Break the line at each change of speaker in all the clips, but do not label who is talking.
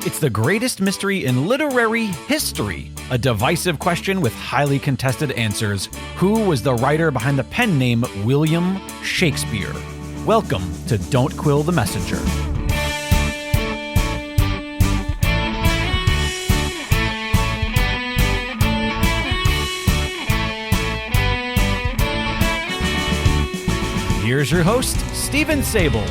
It's the greatest mystery in literary history. A divisive question with highly contested answers. Who was the writer behind the pen name William Shakespeare? Welcome to Don't Quill the Messenger. Here's your host, Stephen Sable.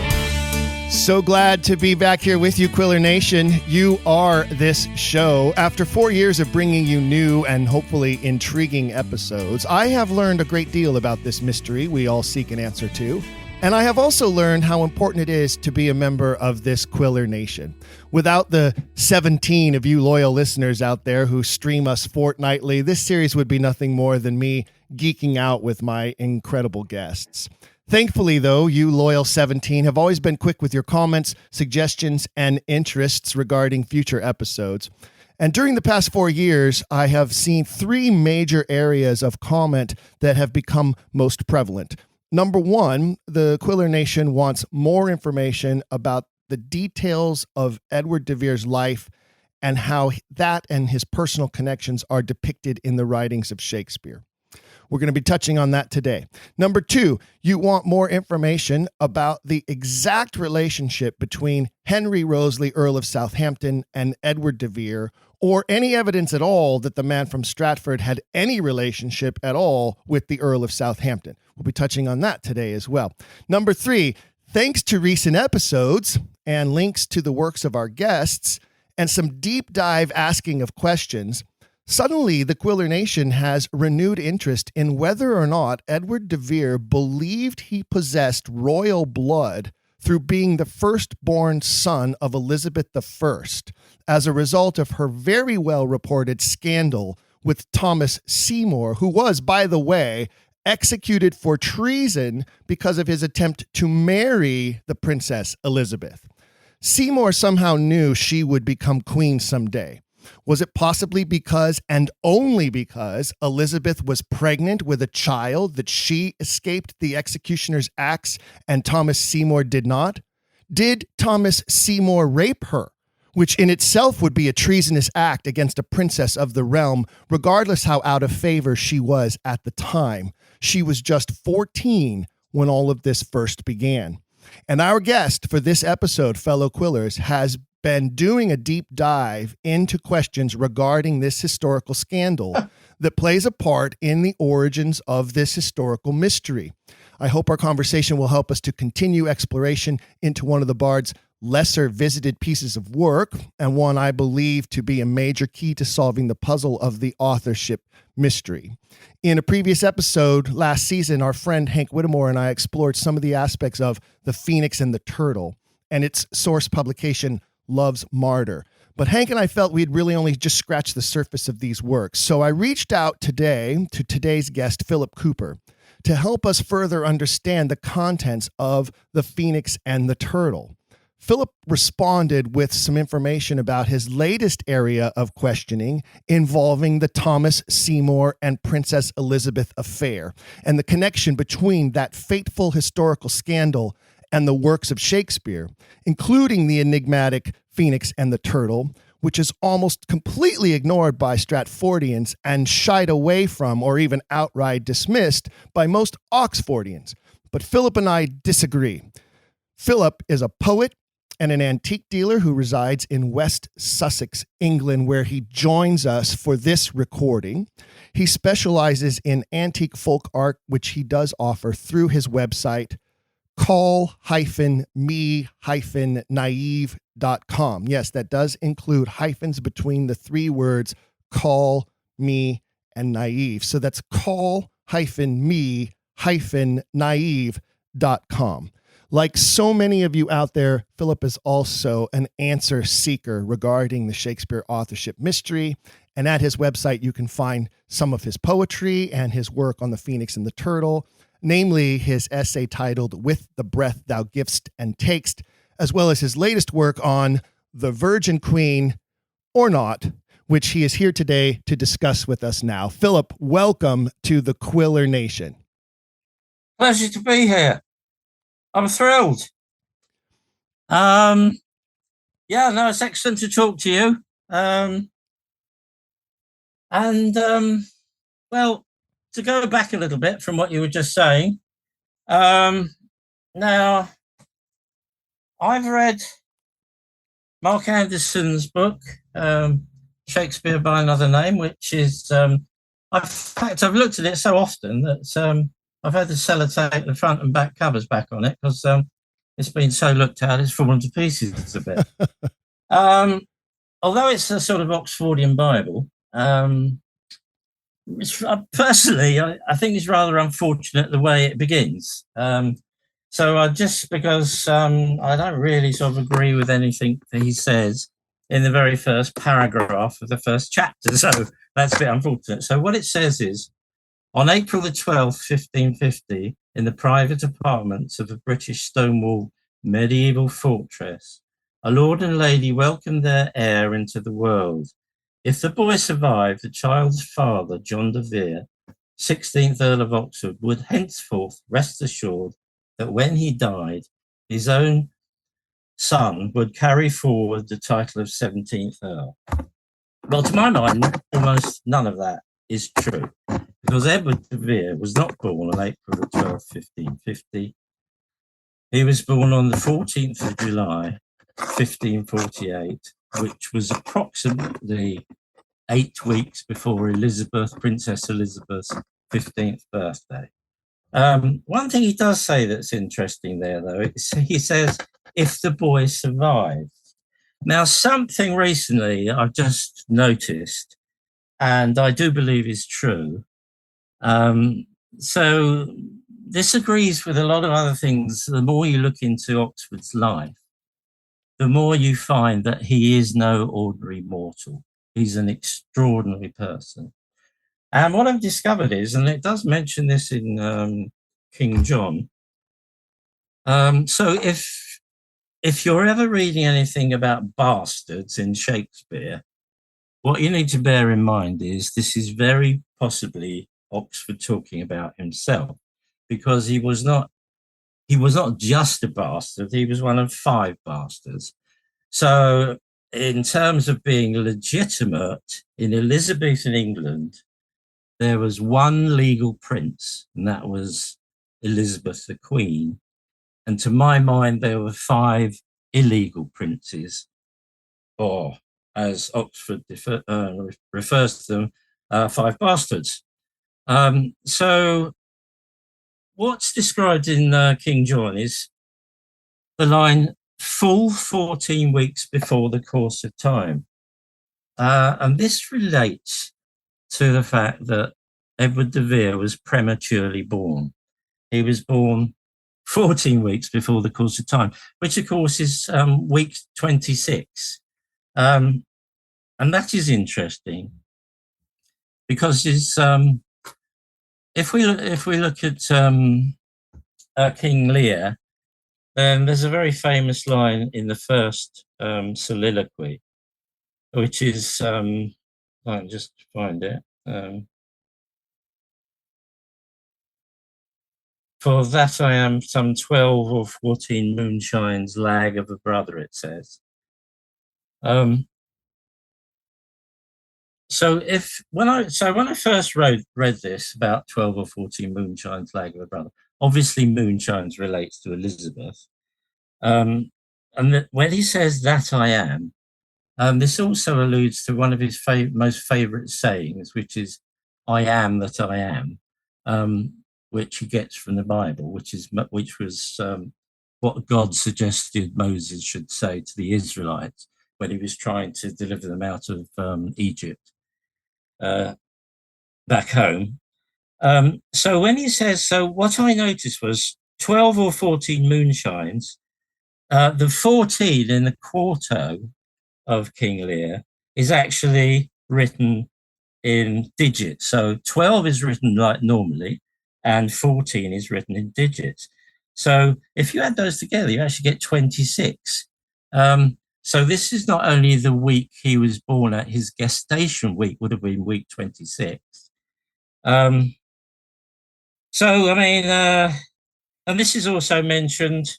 So glad to be back here with you, Quiller Nation. You are this show. After 4 years of bringing you new and hopefully intriguing episodes, I have learned a great deal about this mystery we all seek an answer to. And I have also learned how important it is to be a member of this Quiller Nation. Without the 17 of you loyal listeners out there who stream us fortnightly, this series would be nothing more than me geeking out with my incredible guests. Thankfully, though, you loyal 17 have always been quick with your comments, suggestions, and interests regarding future episodes. And during the past 4 years, I have seen three major areas of comment that have become most prevalent. Number one, the Quiller Nation wants more information about the details of Edward de Vere's life and how that and his personal connections are depicted in the writings of Shakespeare. We're going to be touching on that today. Number two, you want more information about the exact relationship between Henry Wriothesley, Earl of Southampton, and Edward de Vere, or any evidence at all that the man from Stratford had any relationship at all with the Earl of Southampton. We'll be touching on that today as well. Number three, thanks to recent episodes and links to the works of our guests and some deep dive asking of questions, suddenly, the Quiller Nation has renewed interest in whether or not Edward de Vere believed he possessed royal blood through being the firstborn son of Elizabeth I as a result of her very well-reported scandal with Thomas Seymour, who was, by the way, executed for treason because of his attempt to marry the Princess Elizabeth. Seymour somehow knew she would become queen someday. Was it possibly because, and only because, Elizabeth was pregnant with a child that she escaped the executioner's axe and Thomas Seymour did not? Did Thomas Seymour rape her, which in itself would be a treasonous act against a princess of the realm, regardless how out of favor she was at the time? She was just 14 when all of this first began. And our guest for this episode, fellow Quillers, has been doing a deep dive into questions regarding this historical scandal that plays a part in the origins of this historical mystery. I hope our conversation will help us to continue exploration into one of the Bard's lesser visited pieces of work, and one I believe to be a major key to solving the puzzle of the authorship mystery. In a previous episode last season, our friend Hank Whittemore and I explored some of the aspects of The Phoenix and the Turtle and its source publication, Love's Martyr. But Hank and I felt we'd really only just scratched the surface of these works. So I reached out today to today's guest, Philip Cooper, to help us further understand the contents of The Phoenix and the Turtle. Philip responded with some information about his latest area of questioning involving the Thomas Seymour and Princess Elizabeth affair and the connection between that fateful historical scandal and the works of Shakespeare, including the enigmatic Phoenix and the Turtle, which is almost completely ignored by Stratfordians and shied away from or even outright dismissed by most Oxfordians. But Philip and I disagree. Philip is a poet and an antique dealer who resides in West Sussex, England, where he joins us for this recording. He specializes in antique folk art, which he does offer through his website, call-me-naive.com. Yes, that does include hyphens between the three words call, me, and naive. So that's call-me-naive.com. Like so many of you out there, Philip is also an answer seeker regarding the Shakespeare authorship mystery. And at his website, you can find some of his poetry and his work on the Phoenix and the Turtle, namely his essay titled With the Breath Thou Giv'st and Takest, as well as his latest work on the Virgin Queen or Not, which he is here today to discuss with us now. Philip, welcome to the Quiller Nation.
Pleasure to be here. I'm thrilled. Yeah, no, it's excellent to talk to you. Well, to go back a little bit from what you were just saying, now I've read Mark Anderson's book, Shakespeare by Another Name, which is, in fact, I've looked at it so often that I've had to sellotape the front and back covers back on it because it's been so looked at, it's fallen to pieces a bit. Although it's a sort of Oxfordian Bible, personally, I think it's rather unfortunate the way it begins. Because I don't really sort of agree with anything that he says in the very first paragraph of the first chapter. So that's a bit unfortunate. So what it says is, on April the 12th, 1550, in the private apartments of a British stone-walled medieval fortress, a lord and lady welcomed their heir into the world. If the boy survived, the child's father, John de Vere, 16th Earl of Oxford, would henceforth rest assured that when he died, his own son would carry forward the title of 17th Earl. Well, to my mind, almost none of that is true, because Edward de Vere was not born on April 12, 1550. He was born on the 14th of July, 1548, which was approximately 8 weeks before Princess Elizabeth's 15th birthday. One thing he does say that's interesting there, though, he says, if the boy survived. Now, something recently I've just noticed, and I do believe is true. So this agrees with a lot of other things. The more you look into Oxford's life, the more you find that he is no ordinary mortal. He's an extraordinary person. And what I've discovered is, and it does mention this in King John, so if you're ever reading anything about bastards in Shakespeare, what you need to bear in mind is this is very possibly Oxford talking about himself, because he was not just a bastard, he was one of 5 bastards. So in terms of being legitimate in Elizabethan England, there was one legal prince, and that was Elizabeth the Queen. And to my mind, there were 5 illegal princes, or as Oxford refers to them, 5 bastards. So what's described in King John is the line, full 14 weeks before the course of time. And this relates to the fact that Edward de Vere was prematurely born. He was born 14 weeks before the course of time, which of course is week 26. And that is interesting because if we look at King Lear, then there's a very famous line in the first soliloquy, which is, I'll just find it. For that I am some 12 or 14 moonshines lag of a brother, it says. So when I first read this about 12 or 14 moonshines lag of a brother, obviously moonshines relates to Elizabeth. And when he says that I am, this also alludes to one of his most favorite sayings, which is, I am that I am, which he gets from the Bible, which was what God suggested Moses should say to the Israelites when he was trying to deliver them out of Egypt back home. So when he says, so what I noticed was 12 or 14 moonshines, the 14 in the quarto of King Lear is actually written in digits. So 12 is written like normally, and 14 is written in digits. So if you add those together, you actually get 26. So this is not only the week he was born at, his gestation week would have been week 26. So, I mean, and this is also mentioned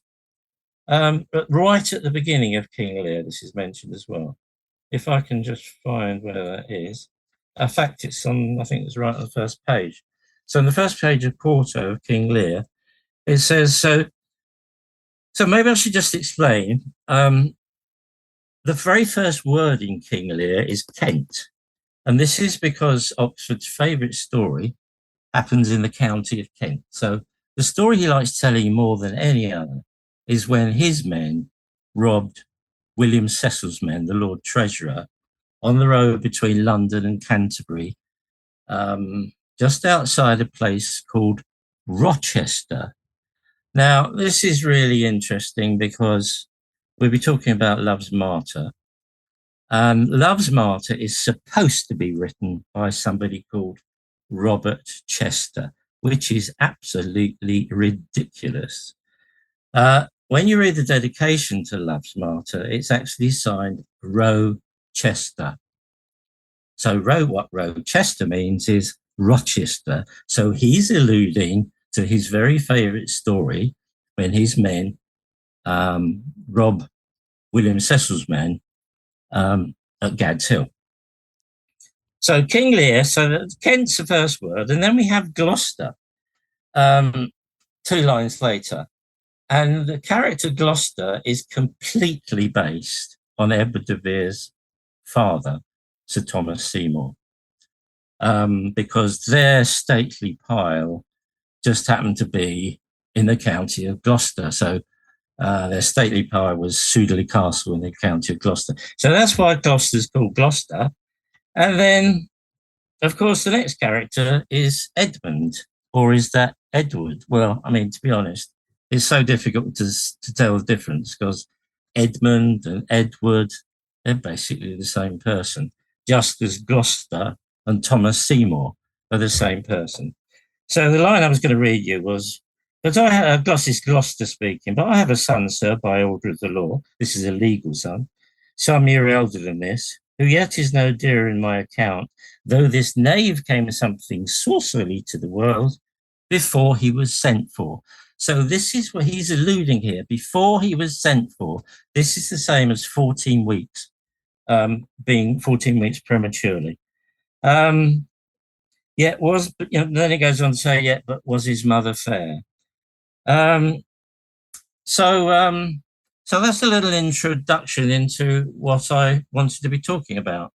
But right at the beginning of King Lear, this is mentioned as well. If I can just find where that is. In fact, it's on, I think it's right on the first page. So on the first page of Quarto of King Lear, it says, so maybe I should just explain. The very first word in King Lear is Kent. And this is because Oxford's favourite story happens in the county of Kent. So the story he likes telling more than any other is when his men robbed William Cecil's men, the Lord Treasurer, on the road between London and Canterbury, just outside a place called Rochester. Now, this is really interesting because we'll be talking about Love's Martyr. Love's Martyr is supposed to be written by somebody called Robert Chester, which is absolutely ridiculous. When you read the dedication to Love's Martyr, it's actually signed Rochester. So what Rochester means is Rochester. So he's alluding to his very favourite story when his men rob William Cecil's men at Gad's Hill. So King Lear, so Kent's the first word, and then we have Gloucester 2 lines later. And the character Gloucester is completely based on Edward de Vere's father, Sir Thomas Seymour, because their stately pile just happened to be in the county of Gloucester. So their stately pile was Sudeley Castle in the county of Gloucester. So that's why Gloucester's called Gloucester. And then, of course, the next character is Edmund, or is that Edward? Well, I mean, to be honest, it's so difficult to tell the difference because Edmund and Edward, they're basically the same person, just as Gloucester and Thomas Seymour are the same person. So the line I was going to read you was, but I have, Gloucester speaking, but I have a son, sir, by order of the law. This is a legal son, some year elder than this, who yet is no dearer in my account, though this knave came something saucily to the world before he was sent for. So this is what he's alluding here. Before he was sent for, this is the same as 14 weeks, being 14 weeks prematurely. Yet was, but then it goes on to say, but was his mother fair? So that's a little introduction into what I wanted to be talking about.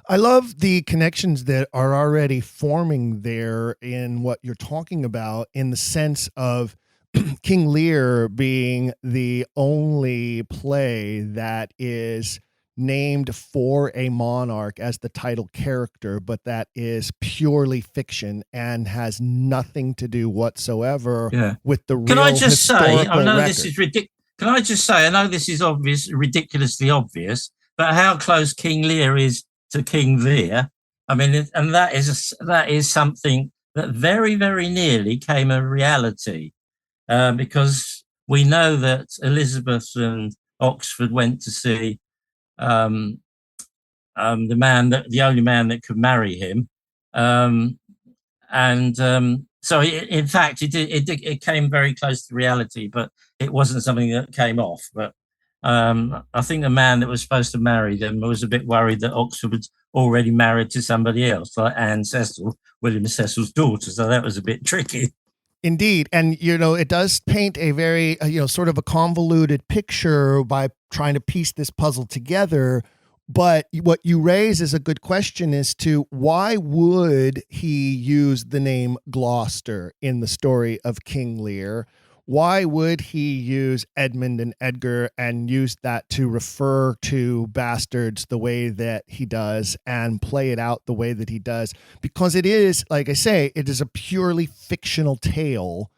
I love the connections that are already forming there in what you're talking about, in the sense of King Lear being the only play that is named for a monarch as the title character, but that is purely fiction and has nothing to do whatsoever with the real
Can I just say, I know
record.
This is ridiculous. Can I just say, I know this is obvious, ridiculously obvious, but how close King Lear is to King Lear, I mean, and that is something that very, very nearly came a reality, because we know that Elizabeth and Oxford went to see the only man that could marry him, so in fact it came very close to reality, but it wasn't something that came off. But I think the man that was supposed to marry them was a bit worried that Oxford was already married to somebody else, like Anne Cecil, William Cecil's daughter. So that was a bit tricky.
Indeed. And, it does paint a very, sort of a convoluted picture by trying to piece this puzzle together. But what you raise is a good question as to why would he use the name Gloucester in the story of King Lear? Why would he use Edmund and Edgar and use that to refer to bastards the way that he does and play it out the way that he does? Because it is, like I say, it is a purely fictional tale,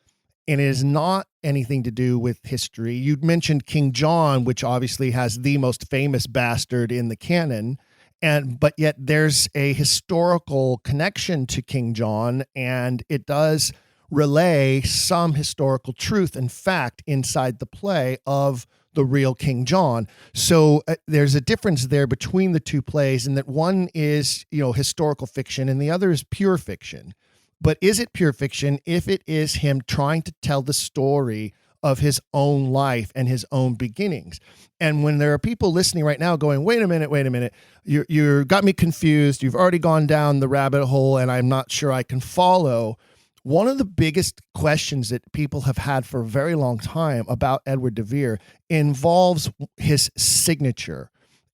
and it is not anything to do with history. You'd mentioned King John, which obviously has the most famous bastard in the canon, but yet there's a historical connection to King John, and it does relay some historical truth and fact inside the play of the real King John. So there's a difference there between the two plays, in that one is, historical fiction and the other is pure fiction. But is it pure fiction if it is him trying to tell the story of his own life and his own beginnings. And when there are people listening right now going, wait a minute, you got me confused. You've already gone down the rabbit hole and I'm not sure I can follow. One of the biggest questions that people have had for a very long time about Edward de Vere involves his signature.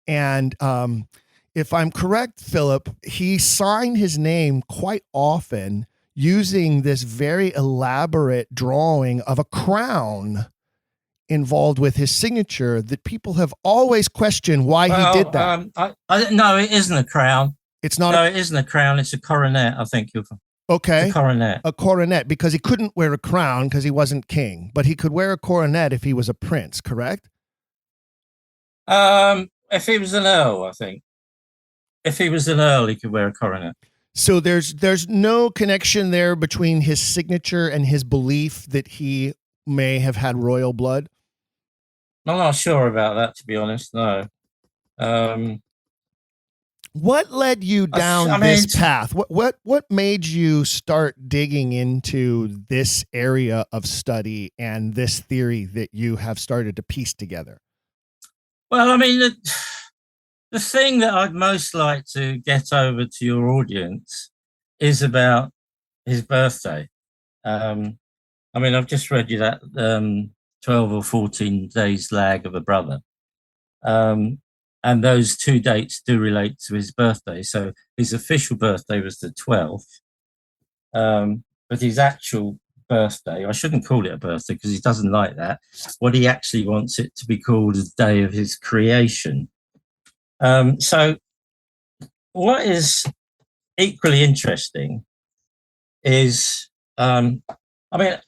And if I'm correct, Philip, he signed his name quite often using this very elaborate drawing of a crown involved with his signature that people have always questioned why he did that.
No, it isn't a crown.
It's not.
No, it isn't a crown. It's a coronet, I think.
Okay.
It's a coronet.
A coronet, because he couldn't wear a crown because he wasn't king, but he could wear a coronet if he was a prince, correct?
If he was an earl, I think. If he was an earl, he could wear a coronet.
So there's no connection there between his signature and his belief that he may have had royal blood?
I'm not sure about that, to be honest. No.
What led you down this path? What made you start digging into this area of study and this theory that you have started to piece together?
Well, I mean, the thing that I'd most like to get over to your audience is about his birthday. I mean, I've just read you that 12 or 14 days lag of a brother. And those two dates do relate to his birthday. So his official birthday was the 12th. But his actual birthday, I shouldn't call it a birthday because he doesn't like that. What he actually wants it to be called is the day of his creation. So what is equally interesting is, I mean,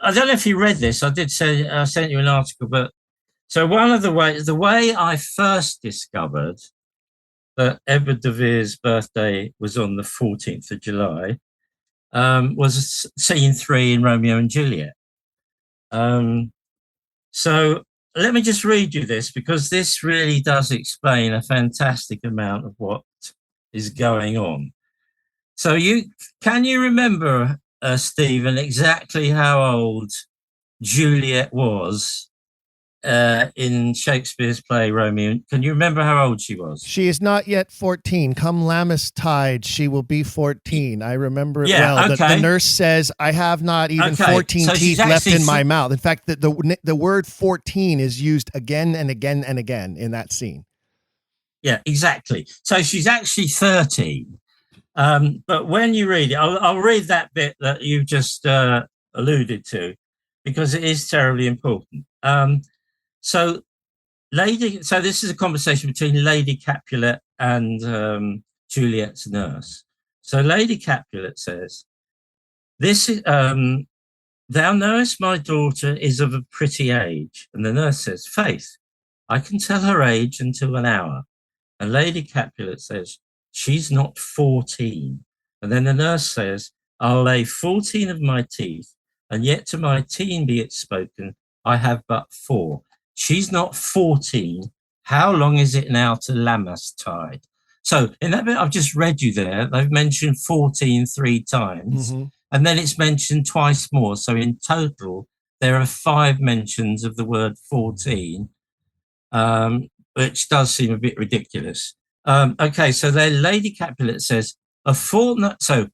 I don't know if you read this. I did say I sent you an article, but so one of the way I first discovered that Edward de Vere's birthday was on the 14th of July was scene 3 in Romeo and Juliet. So let me just read you this, because this really does explain a fantastic amount of what is going on. So can you remember, Stephen, exactly how old Juliet was in Shakespeare's play Romeo? Can you remember how old she was?
She is not yet 14. Come Lammas tide, she will be 14. I remember it well.
Okay.
The nurse says, I have not even 14 teeth left in my mouth. In fact, the word 14 is used again and again and again in that scene.
Yeah, exactly. So she's actually 13. But when you read it, I'll read that bit that you just alluded to, because it is terribly important. So this is a conversation between Lady Capulet and Juliet's nurse. So Lady Capulet says, "This is, thou knowest my daughter is of a pretty age." And the nurse says, "Faith, I can tell her age until an hour." And Lady Capulet says, "She's not 14. And then the nurse says, "I'll lay 14 of my teeth, and yet to my teen be it spoken, I have but 4. She's not 14. How long is it now to Lammas tide?" So in that bit I've just read you there, they've mentioned 14 3 times, and then it's mentioned twice more. So in total, there are 5 mentions of the word 14, which does seem a bit ridiculous. Okay, so then Lady Capulet says, a fortnight. So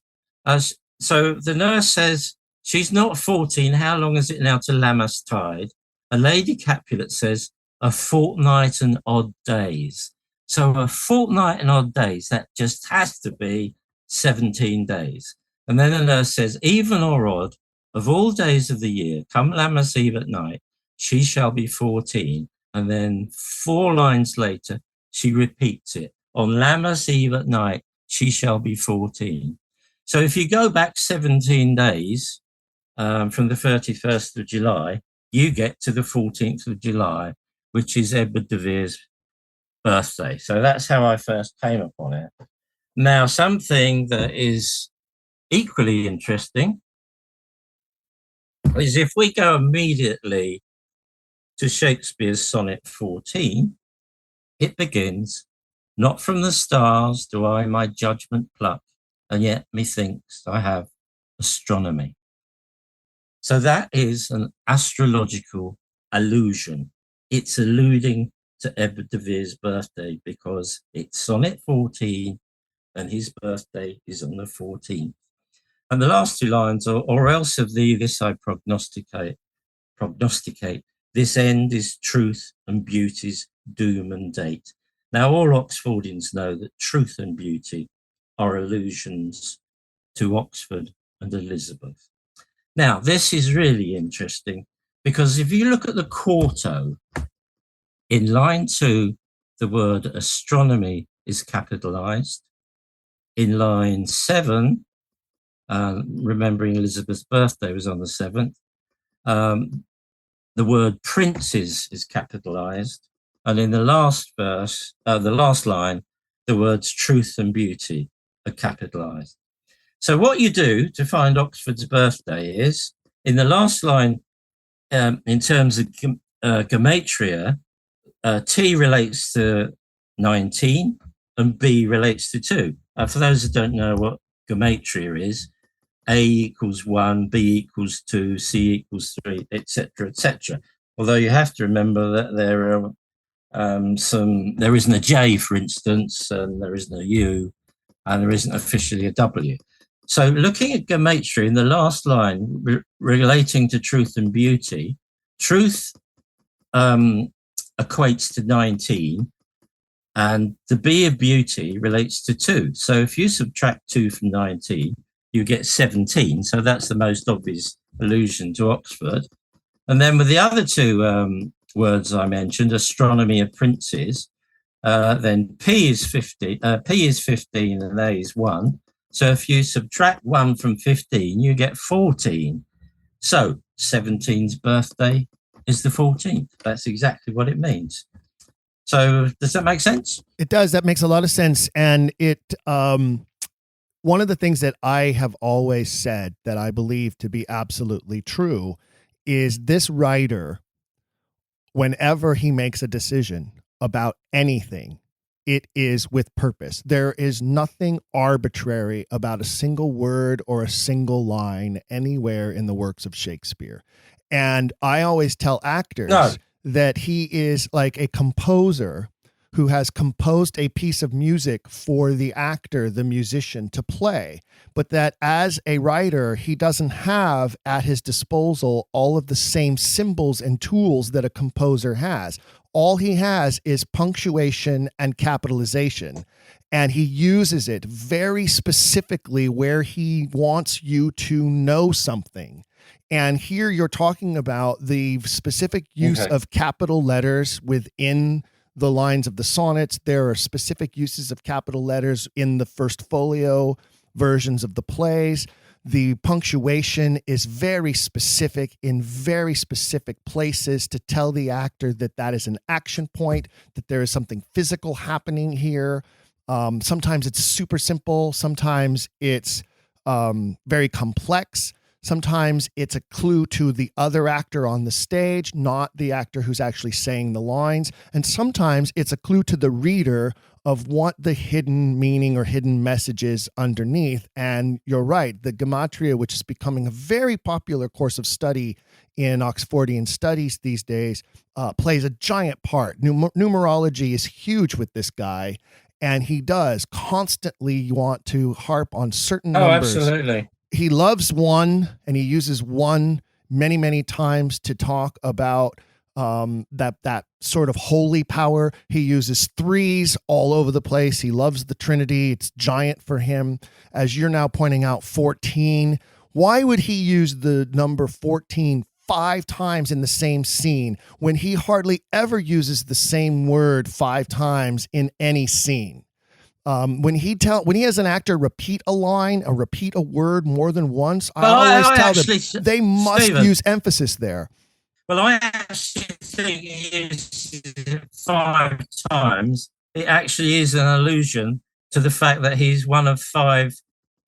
the nurse says, she's not 14. How long is it now to Lammas tide? And Lady Capulet says, a fortnight and odd days. So a fortnight and odd days, that just has to be 17 days. And then the nurse says, even or odd, of all days of the year, come Lammas Eve at night, she shall be 14. And then 4 lines later, she repeats it. On Lammas Eve at night, she shall be 14. So if you go back 17 days from the 31st of July, you get to the 14th of July, which is Edward de Vere's birthday. So that's how I first came upon it. Now, something that is equally interesting is if we go immediately to Shakespeare's Sonnet 14, it begins, "Not from the stars do I my judgment pluck, and yet methinks I have astronomy." So that is an astrological allusion. It's alluding to Edward de Vere's birthday because it's sonnet 14 and his birthday is on the 14th. And the last two lines are, or else of thee this I prognosticate, this end is truth and beauty's doom and date. Now all Oxfordians know that truth and beauty are allusions to Oxford and Elizabeth. Now, this is really interesting because if you look at the quarto, in line 2, the word astronomy is capitalized. In line 7, remembering Elizabeth's birthday was on the 7th, the word princes is capitalized. And in the last verse, the last line, the words truth and beauty are capitalized. So what you do to find Oxford's birthday is, in the last line, in terms of gematria, T relates to 19 and B relates to 2. For those that don't know what gematria is, A equals 1, B equals 2, C equals 3, etc., etc. Although you have to remember that there are there isn't a J, for instance, and there isn't a U, and there isn't officially a W. So looking at gematria in the last line relating to truth and beauty, truth equates to 19 and the B of beauty relates to 2. So if you subtract 2 from 19, you get 17. So that's the most obvious allusion to Oxford. And then with the other two words I mentioned, astronomy of princes, then P is 15 and A is 1. So if you subtract 1 from 15, you get 14. So 17's birthday is the 14th. That's exactly what it means. So does that make sense?
It does. That makes a lot of sense. And it, one of the things that I have always said that I believe to be absolutely true is this writer, whenever he makes a decision about anything, it is with purpose. There is nothing arbitrary about a single word or a single line anywhere in the works of Shakespeare. And I always tell actors that he is like a composer who has composed a piece of music for the actor, the musician, to play, but that as a writer, he doesn't have at his disposal all of the same symbols and tools that a composer has. All he has is punctuation and capitalization, and he uses it very specifically where he wants you to know something. And here you're talking about the specific use of capital letters within the lines of the sonnets. There are specific uses of capital letters in the first folio versions of the plays. The punctuation is very specific in very specific places to tell the actor that that is an action point, that there is something physical happening here. Sometimes it's super simple. Sometimes it's very complex. Sometimes it's a clue to the other actor on the stage, not the actor who's actually saying the lines. And sometimes it's a clue to the reader of what the hidden meaning or hidden message is underneath. And you're right, the gematria, which is becoming a very popular course of study in Oxfordian studies these days, plays a giant part. Numerology is huge with this guy, and he does constantly want to harp on certain numbers.
Oh, absolutely.
He loves 1, and he uses 1 many, many times to talk about that sort of holy power. He uses 3s all over the place. He loves the Trinity. It's giant for him. As you're now pointing out, 14. Why would he use the number 14 5 times in the same scene when he hardly ever uses the same word 5 times in any scene? When he has an actor repeat a line or repeat a word more than once, I always tell them they must use emphasis there.
Well, I actually think he uses it 5 times. It actually is an allusion to the fact that he's one of 5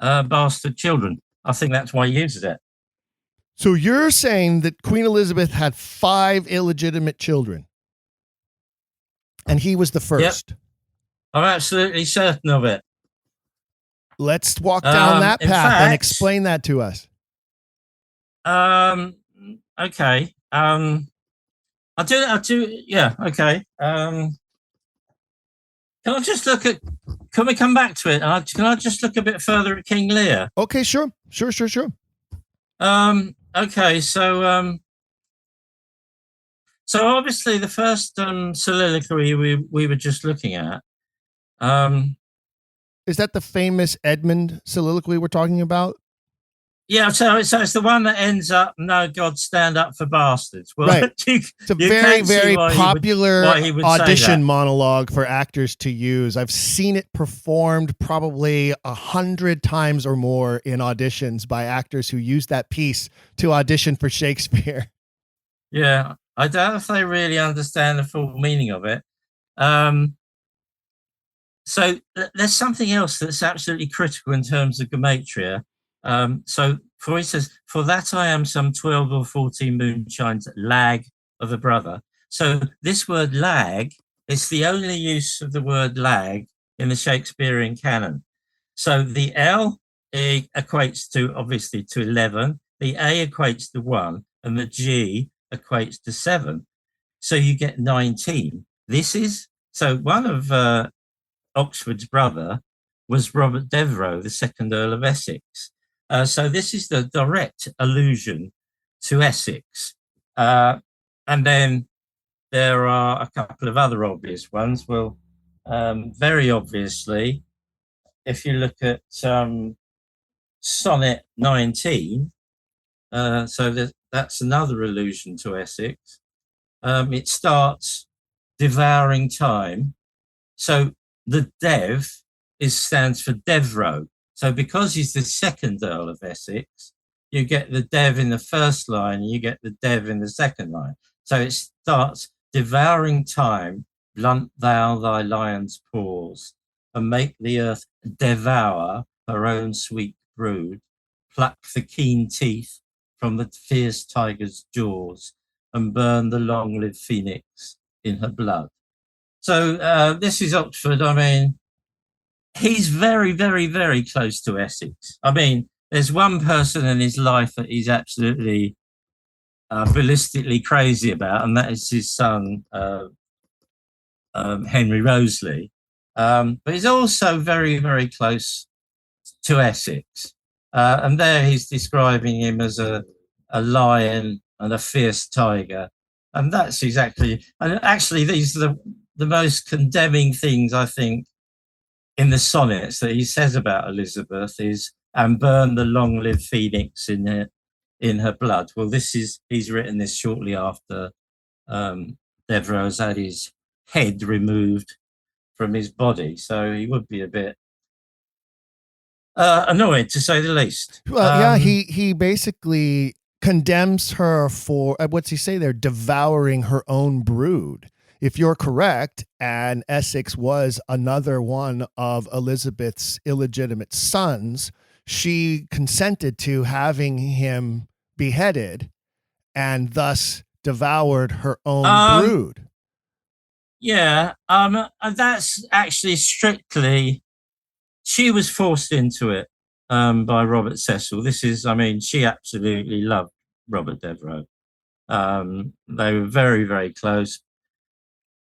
bastard children. I think that's why he uses it.
So you're saying that Queen Elizabeth had 5 illegitimate children, and he was the first?
Yep. I'm absolutely certain of it.
Let's walk down that path and explain that to us.
Okay. I do. Yeah. Okay. Can I just look at? Can we come back to it? Can I just look a bit further at King Lear?
Okay, sure.
Okay. So obviously the first soliloquy we were just looking at.
Is that the famous Edmund soliloquy we're talking about?
Yeah, so it's the one that ends up, "No, God, stand up for bastards." Well,
right. It's a very popular audition monologue for actors to use. I've seen it performed probably 100 times or more in auditions by actors who use that piece to audition for Shakespeare.
Yeah, I doubt if they really understand the full meaning of it. So there's something else that's absolutely critical in terms of gematria. So for instance, "For that I am some 12 or 14 moonshines lag of a brother." So this word lag, it's the only use of the word lag in the Shakespearean canon. So the L equates to, obviously, to 11, the A equates to 1, and the G equates to 7. So you get 19. So one of Oxford's brother was Robert de Vere, the second Earl of Essex. So this is the direct allusion to Essex. And then there are a couple of other obvious ones. Well, very obviously, if you look at Sonnet 19, so that's another allusion to Essex. It starts devouring time. So the dev stands for Devereux. So because he's the second Earl of Essex, you get the dev in the first line and you get the dev in the second line. So it starts, "Devouring time, blunt thou thy lion's paws, and make the earth devour her own sweet brood, pluck the keen teeth from the fierce tiger's jaws, and burn the long-lived phoenix in her blood." So this is Oxford. I mean, he's very, very, very close to Essex. I mean, there's one person in his life that he's absolutely ballistically crazy about, and that is his son, Henry Roseley. But he's also very, very close to Essex. And there he's describing him as a lion and a fierce tiger. And that's exactly, and actually these are the most condemning things, I think, in the sonnets that he says about Elizabeth is, "And burn the long-lived phoenix in her blood." Well, he's written this shortly after Devereux's had his head removed from his body, so he would be a bit annoyed, to say the least.
Well, yeah, he basically condemns her for, what's he say there, devouring her own brood. If you're correct, and Essex was another one of Elizabeth's illegitimate sons, she consented to having him beheaded and thus devoured her own brood.
Yeah, that's actually strictly, she was forced into it by Robert Cecil. She absolutely loved Robert Devereux. They were very, very close.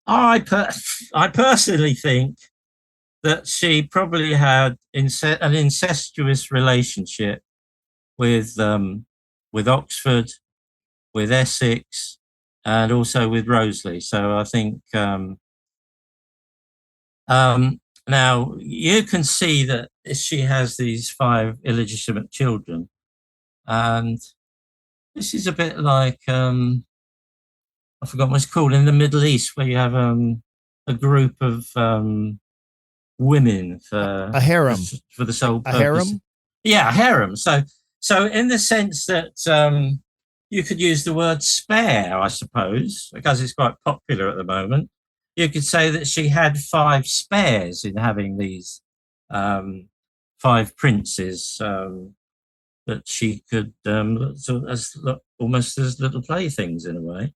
I personally think that she probably had an incestuous relationship with Oxford, with Essex, and also with Roseley. So I think now you can see that she has these 5 illegitimate children, and this is a bit like I forgot what it's called in the Middle East, where you have a group of women for
a harem,
for the sole purpose.
A harem?
Yeah, a harem. So in the sense that you could use the word spare, I suppose, because it's quite popular at the moment. You could say that she had 5 spares in having these 5 princes that she could almost as little playthings in a way.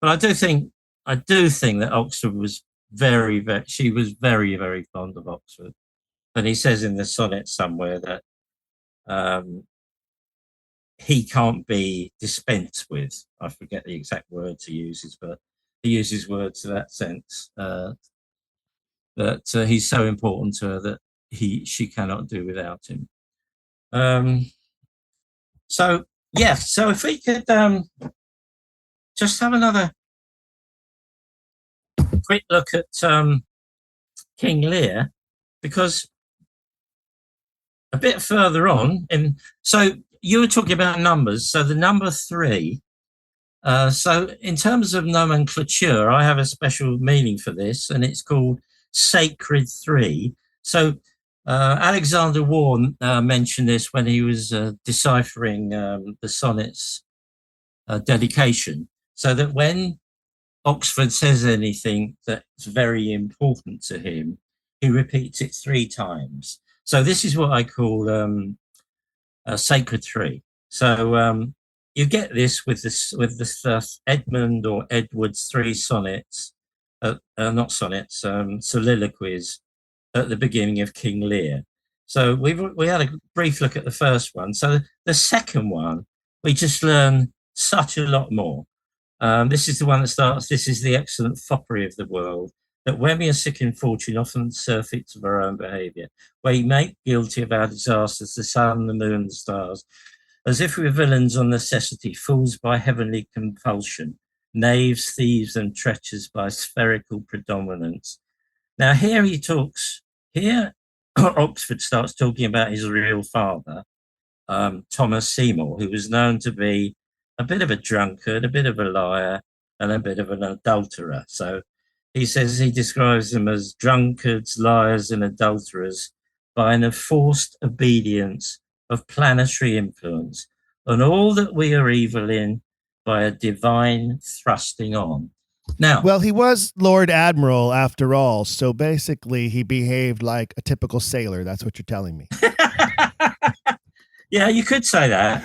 But I do think that Oxford was she was very, very fond of Oxford. And he says in the sonnet somewhere that he can't be dispensed with. I forget the exact words he uses, but he uses words to that sense, that he's so important to her that she cannot do without him. So if we could just have another quick look at King Lear, because a bit further on, so you were talking about numbers, so the number 3. So in terms of nomenclature, I have a special meaning for this, and it's called Sacred 3. So Alexander Warren mentioned this when he was deciphering the sonnets dedication, so that when Oxford says anything that's very important to him, he repeats it 3 times. So this is what I call a Sacred 3. So you get this with the Edmund or Edward's 3 sonnets, not sonnets, soliloquies at the beginning of King Lear. So we had a brief look at the first one. So the second one, we just learn such a lot more. This is the one that starts, "This is the excellent foppery of the world, that when we are sick in fortune, often surfeits of our own behaviour, we make guilty of our disasters the sun, the moon, the stars, as if we were villains on necessity, fools by heavenly compulsion, knaves, thieves, and treachers by spherical predominance." Now here Oxford starts talking about his real father, Thomas Seymour, who was known to be a bit of a drunkard, a bit of a liar, and a bit of an adulterer. So he says he describes them as drunkards, liars, and adulterers by an enforced obedience of planetary influence, and all that we are evil in by a divine thrusting on. Now,
well, he was Lord Admiral after all, so basically he behaved like a typical sailor. That's what you're telling me.
Yeah, you could say that.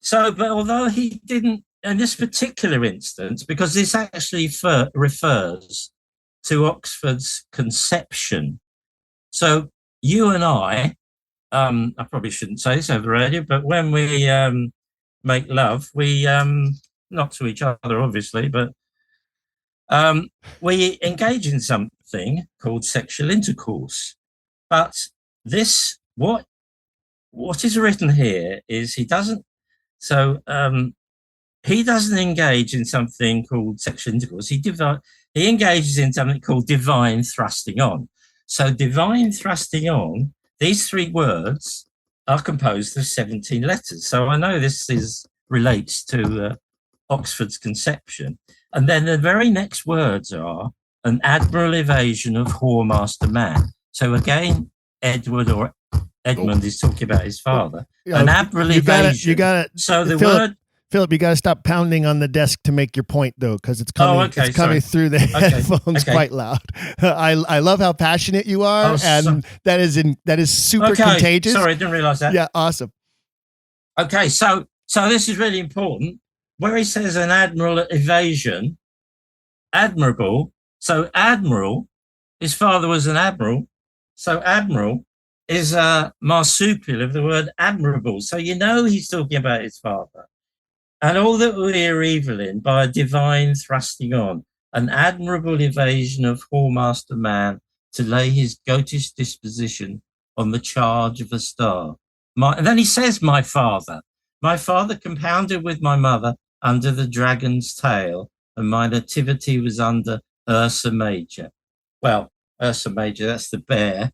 But although he didn't, in this particular instance, because this actually refers to Oxford's conception. So you and I probably shouldn't say this over radio, but when we make love, we not to each other, obviously, but we engage in something called sexual intercourse. But this, what is written here is he doesn't engage in something called sexual intercourse. He engages in something called divine thrusting on. So divine thrusting on, these 3 words are composed of 17 letters. So I know this relates to Oxford's conception. And then the very next words are an admirable evasion of whoremaster man. So again, Edmund is talking about his father. An admirable evasion. So the word...
Philip, you got to stop pounding on the desk to make your point, though, because it's coming. It's coming through the headphones quite loud. I love how passionate you are, and that is super contagious.
Sorry, I didn't realize that.
Yeah, awesome.
Okay, so this is really important. Where he says an admirable evasion, admirable. So admiral, his father was an admiral. So admiral is a marsupial of the word admirable. So you know he's talking about his father. And all that we are evil in by a divine thrusting on, an admirable evasion of whoremaster man to lay his goatish disposition on the charge of a star. And then he says, my father compounded with my mother under the dragon's tail, and my nativity was under Ursa Major. Well, Ursa Major, that's the bear.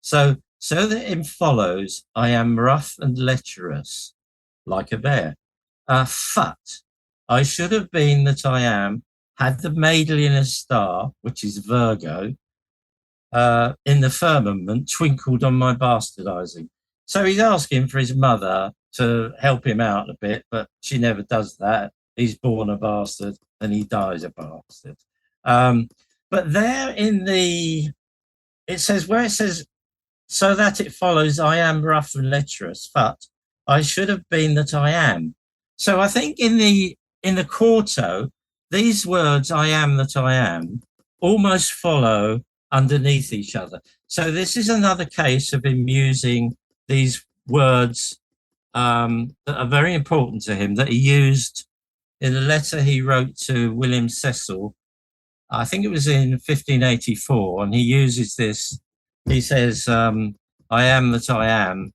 So that it follows, I am rough and lecherous, like a bear. Fut, I should have been that I am, had the maidliness star, which is Virgo, in the firmament twinkled on my bastardizing. So he's asking for his mother to help him out a bit, but she never does that. He's born a bastard and he dies a bastard. But there it says, so that it follows, I am rough and lecherous, but I should have been that I am. So I think in the quarto, these words, I am that I am, almost follow underneath each other. So this is another case of him using these words that are very important to him that he used in a letter he wrote to William Cecil. I think it was in 1584, and he uses this. He says, I am that I am.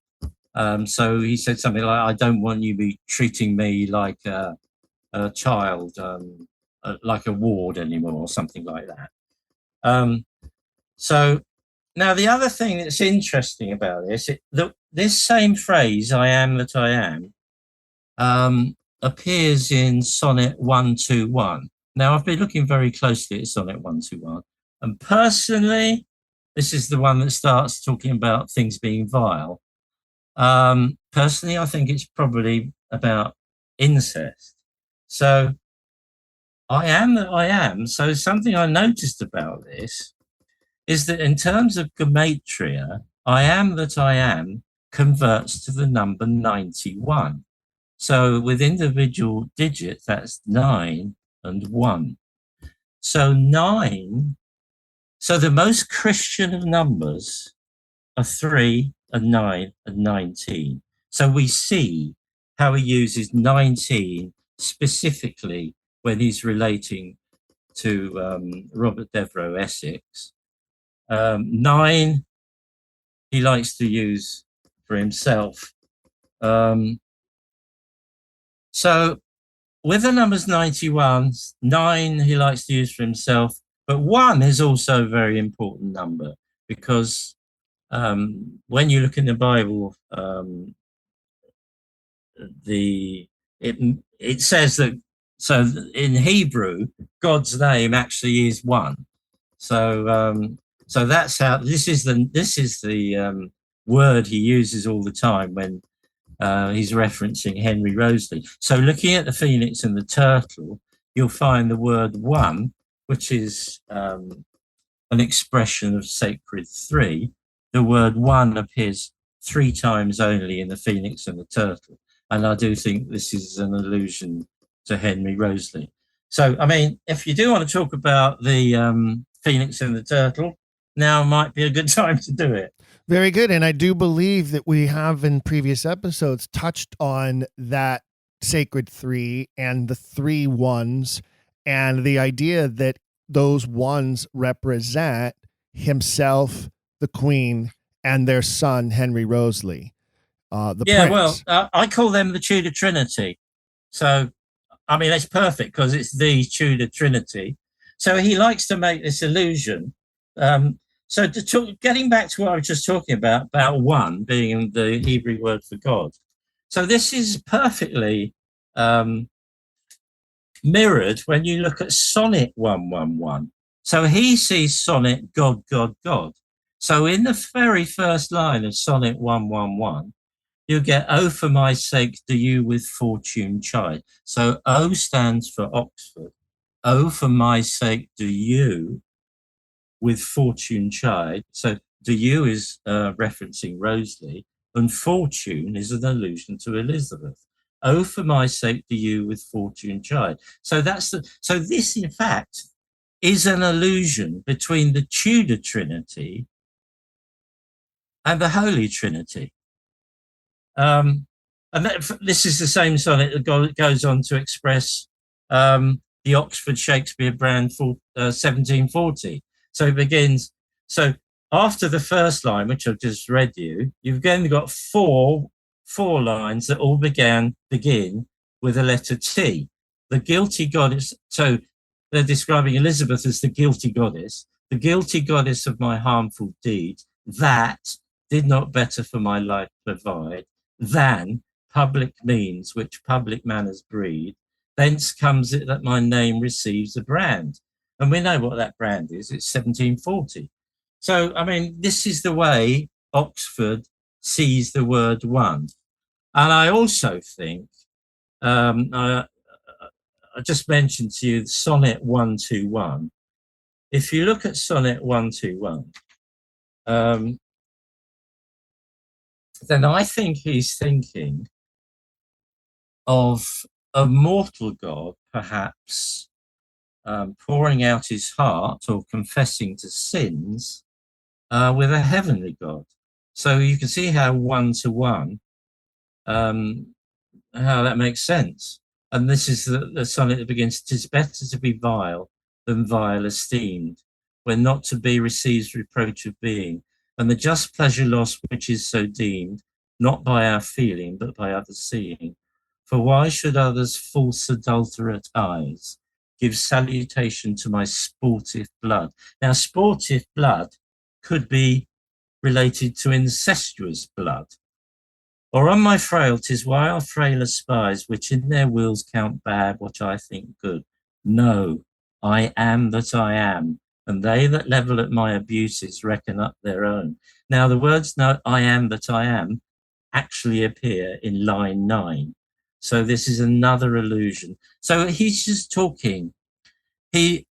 So he said something like, I don't want you to be treating me like a child, like a ward anymore, or something like that. So now the other thing that's interesting about this, this same phrase, I am that I am, appears in Sonnet 121. Now, I've been looking very closely at Sonnet 121, and personally, this is the one that starts talking about things being vile. Personally, I think it's probably about incest. So, I am that I am. So, something I noticed about this is that in terms of gematria, I am that I am converts to the number 91. So with individual digits, that's 9 and 1. So 9, so the most Christian of numbers are 3 and 9 and 19. So we see how he uses 19 specifically when he's relating to Robert Devereux, Essex. 9, he likes to use for himself. So with the numbers 91, 9 he likes to use for himself, but 1 is also a very important number because when you look in the Bible, it says that, so in Hebrew, God's name actually is 1. So that's how this is the word he uses all the time when he's referencing Henry Roseley. So looking at the phoenix and the turtle, you'll find the word 1, which is an expression of sacred 3. The word 1 appears 3 times only in the phoenix and the turtle, and I do think this is an allusion to Henry Roseley. So, I mean, if you do want to talk about the phoenix and the turtle, now might be a good time to do it.
Very good. And I do believe that we have in previous episodes touched on that sacred 3 and the 3 1s and the idea that those 1s represent himself, the Queen, and their son, Henry Roseley, the prince.
Well, I call them the Tudor Trinity. So, I mean, it's perfect because it's the Tudor Trinity. So he likes to make this allusion. So getting back to what I was just talking about 1 being the Hebrew word for God. So this is perfectly mirrored when you look at Sonnet 111. So he sees Sonnet God, God, God. So in the very first line of Sonnet 111, you get, oh, for my sake, do you with fortune chide. So O stands for Oxford. Oh, for my sake, do you with fortune chide. So do you is referencing Roseley, and fortune is an allusion to Elizabeth. Oh, for my sake, do you with fortune chide. So so this, in fact, is an allusion between the Tudor Trinity and the Holy Trinity. And this is the same sonnet that goes on to express the Oxford Shakespeare brand for 1740. So it begins, so after the first line, which I've just read you, you've again got four lines that all begin with the letter T. The guilty goddess, so they're describing Elizabeth as the guilty goddess of my harmful deed, that did not better for my life provide than public means which public manners breed. Thence comes it that my name receives a brand. And we know what that brand is. It's 1740. So, I mean, this is the way Oxford sees the word 1. And I also think, I just mentioned to you Sonnet 121. If you look at Sonnet 121, then I think he's thinking of a mortal God, perhaps, pouring out his heart or confessing to sins with a heavenly God. So you can see how 1 to 1 how that makes sense. And this is the sonnet that begins, "'Tis better to be vile than vile esteemed, when not to be receives reproach of being, and the just pleasure lost which is so deemed, not by our feeling, but by others seeing. For why should others' false adulterate eyes give salutation to my sportive blood?" Now, sportive blood could be related to incestuous blood. "Or on my frailties, why are frailer spies, which in their wills count bad what I think good? No, I am that I am, and they that level at my abuses reckon up their own." Now, the words "no, I am that I am" actually appear in line 9. So this is another allusion. So he's just talking. He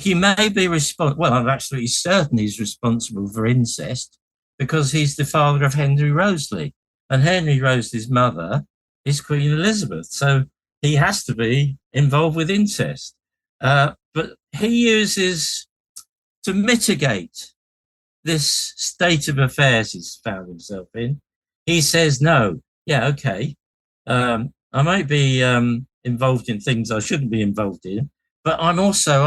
may be responsible. Well, I'm absolutely certain he's responsible for incest because he's the father of Henry Roseley. And Henry Roseley's mother is Queen Elizabeth. So he has to be involved with incest. But he uses, to mitigate this state of affairs he's found himself in, he says, no, yeah, okay, I might be involved in things I shouldn't be involved in, but I'm also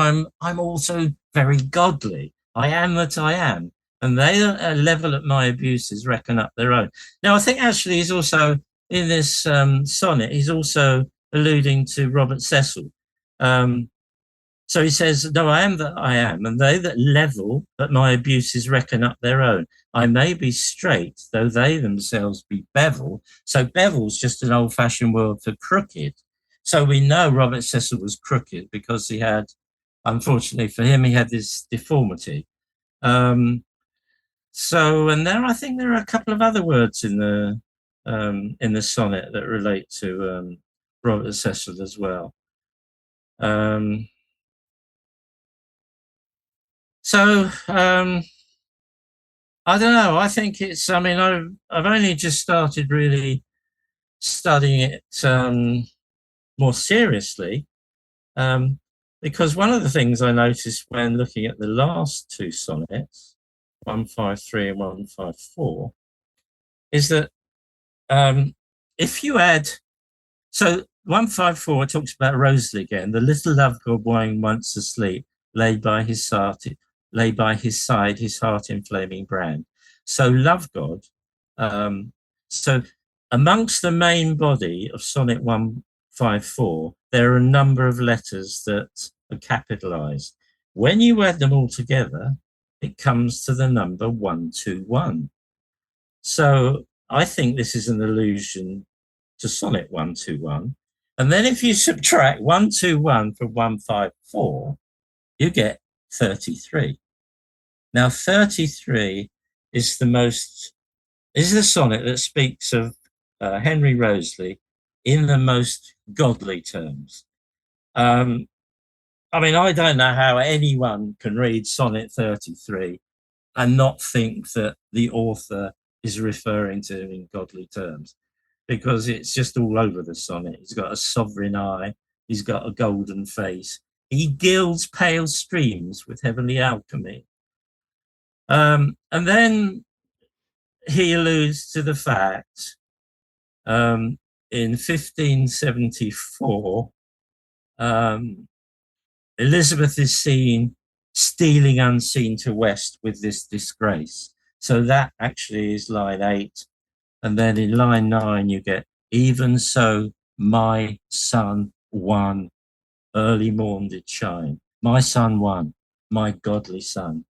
very godly. I am that I am, and they that level at my abuses reckon up their own. Now, I think actually he's also, in this sonnet, he's also alluding to Robert Cecil. So he says, "No, I am that I am, and they that level at my abuses reckon up their own. I may be straight, though they themselves be bevel." So bevel's just an old-fashioned word for crooked. So we know Robert Cecil was crooked because he had, unfortunately for him, he had this deformity. And there, I think there are a couple of other words in the sonnet that relate to Robert Cecil as well. So I don't know. I think it's. I mean, I've only just started really studying it more seriously, because one of the things I noticed when looking at the last two sonnets, 153 and 154, is that if you add, so 154 talks about Roseley again. "The little love god lying once asleep, lay by his side, his heart in flaming brand." So love god. So amongst the main body of sonnet 154, there are a number of letters that are capitalized. When you add them all together, it comes to the number 121. So I think this is an allusion to sonnet 121. And then if you subtract 121 from 154, you get 33. Now, 33 is the sonnet that speaks of Henry Roseley in the most godly terms. I mean, I don't know how anyone can read sonnet 33 and not think that the author is referring to him in godly terms, because it's just all over the sonnet. He's got a sovereign eye. He's got a golden face. He gilds pale streams with heavenly alchemy. And then he alludes to the fact in 1574, Elizabeth is seen stealing unseen to West with this disgrace. So that actually is line 8. And then in line 9, you get, "Even so, my sun won, early morn did shine." My sun won, my godly son.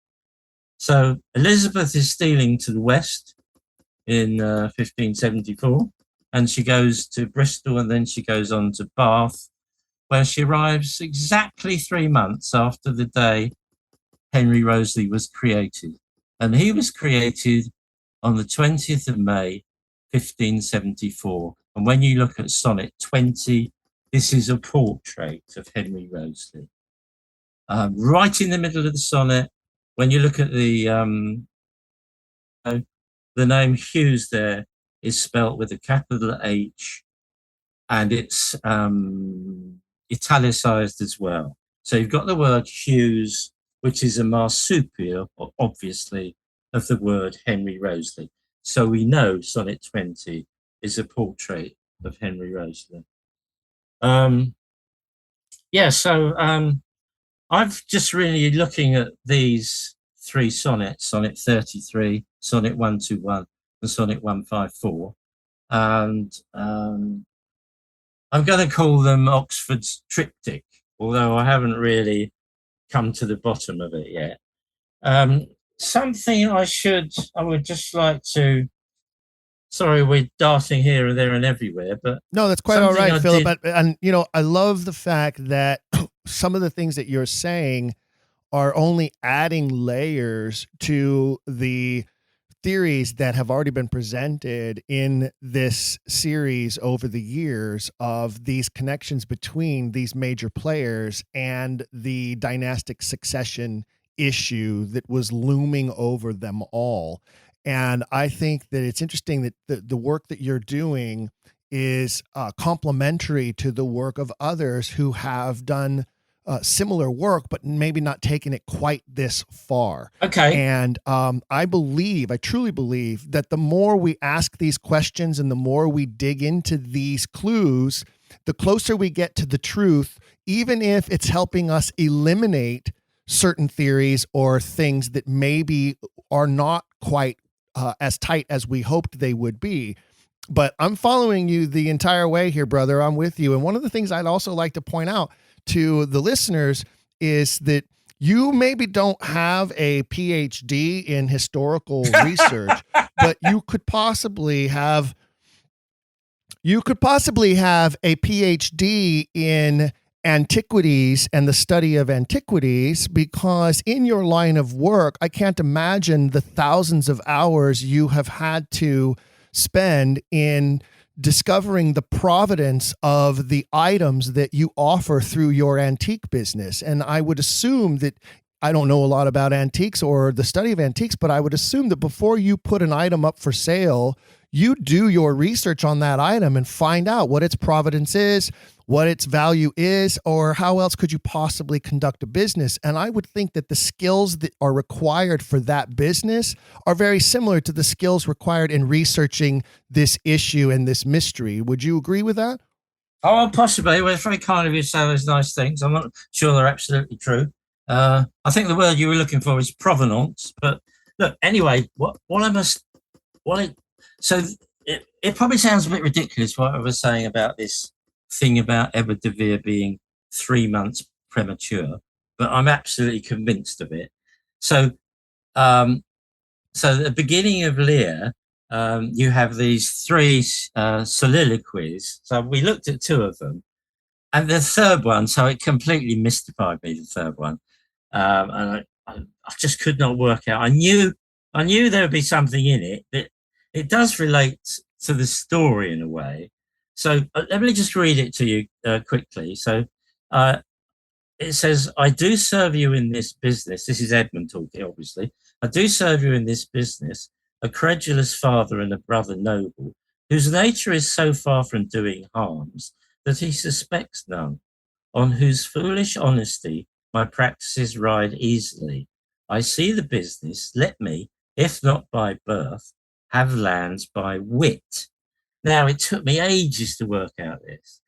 So Elizabeth is stealing to the West in 1574, and she goes to Bristol, and then she goes on to Bath, where she arrives exactly 3 months after the day Henry Roseley was created. And he was created on the 20th of May, 1574. And when you look at sonnet 20, this is a portrait of Henry Roseley. Right in the middle of the sonnet, when you look at the name Hughes there is spelt with a capital H, and it's italicized as well. So you've got the word Hughes, which is a marsupial, obviously, of the word Henry Roseley. So we know sonnet 20 is a portrait of Henry Roseland. I've just really looking at these three sonnets, Sonnet 33, Sonnet 121, and Sonnet 154. And I'm going to call them Oxford's triptych, although I haven't really come to the bottom of it yet. Something I would just like to, sorry, we're darting here and there and everywhere, but
no, that's quite all right, Philip. And I love the fact that some of the things that you're saying are only adding layers to the theories that have already been presented in this series over the years of these connections between these major players and the dynastic succession issue that was looming over them all. And I think that it's interesting that the work that you're doing is complementary to the work of others who have done similar work, but maybe not taken it quite this far.
Okay.
And I truly believe that the more we ask these questions and the more we dig into these clues, the closer we get to the truth, even if it's helping us eliminate certain theories or things that maybe are not quite as tight as we hoped they would be. But I'm following you the entire way here, brother. I'm with you. And one of the things I'd also like to point out to the listeners is that you maybe don't have a PhD in historical research, but you could possibly have a PhD in antiquities and the study of antiquities, because in your line of work, I can't imagine the thousands of hours you have had to spend in discovering the provenance of the items that you offer through your antique business. And I would assume that, I don't know a lot about antiques or the study of antiques, but I would assume that before you put an item up for sale, you do your research on that item and find out what its provenance is, what its value is, or how else could you possibly conduct a business. And I would think that the skills that are required for that business are very similar to the skills required in researching this issue and this mystery. Would you agree with that?
Oh, possibly. Well, it's very kind of you to say those nice things. I'm not sure they're absolutely true. I think the word you were looking for is provenance. But look, anyway, it probably sounds a bit ridiculous what I was saying about this thing about Edward de Vere being 3 months premature, but I'm absolutely convinced of it. So at the beginning of Lear, you have these three soliloquies. So we looked at two of them, and the third one, so it completely mystified me, the third one. And I just could not work out. I knew there would be something in it, but it does relate to the story in a way. So let me just read it to you quickly. So it says, I do serve you in this business. This is Edmund talking, obviously. I do serve you in this business, a credulous father and a brother noble, whose nature is so far from doing harms that he suspects none, on whose foolish honesty my practices ride easily. I see the business, let me, if not by birth, have lands by wit. Now, it took me ages to work out this,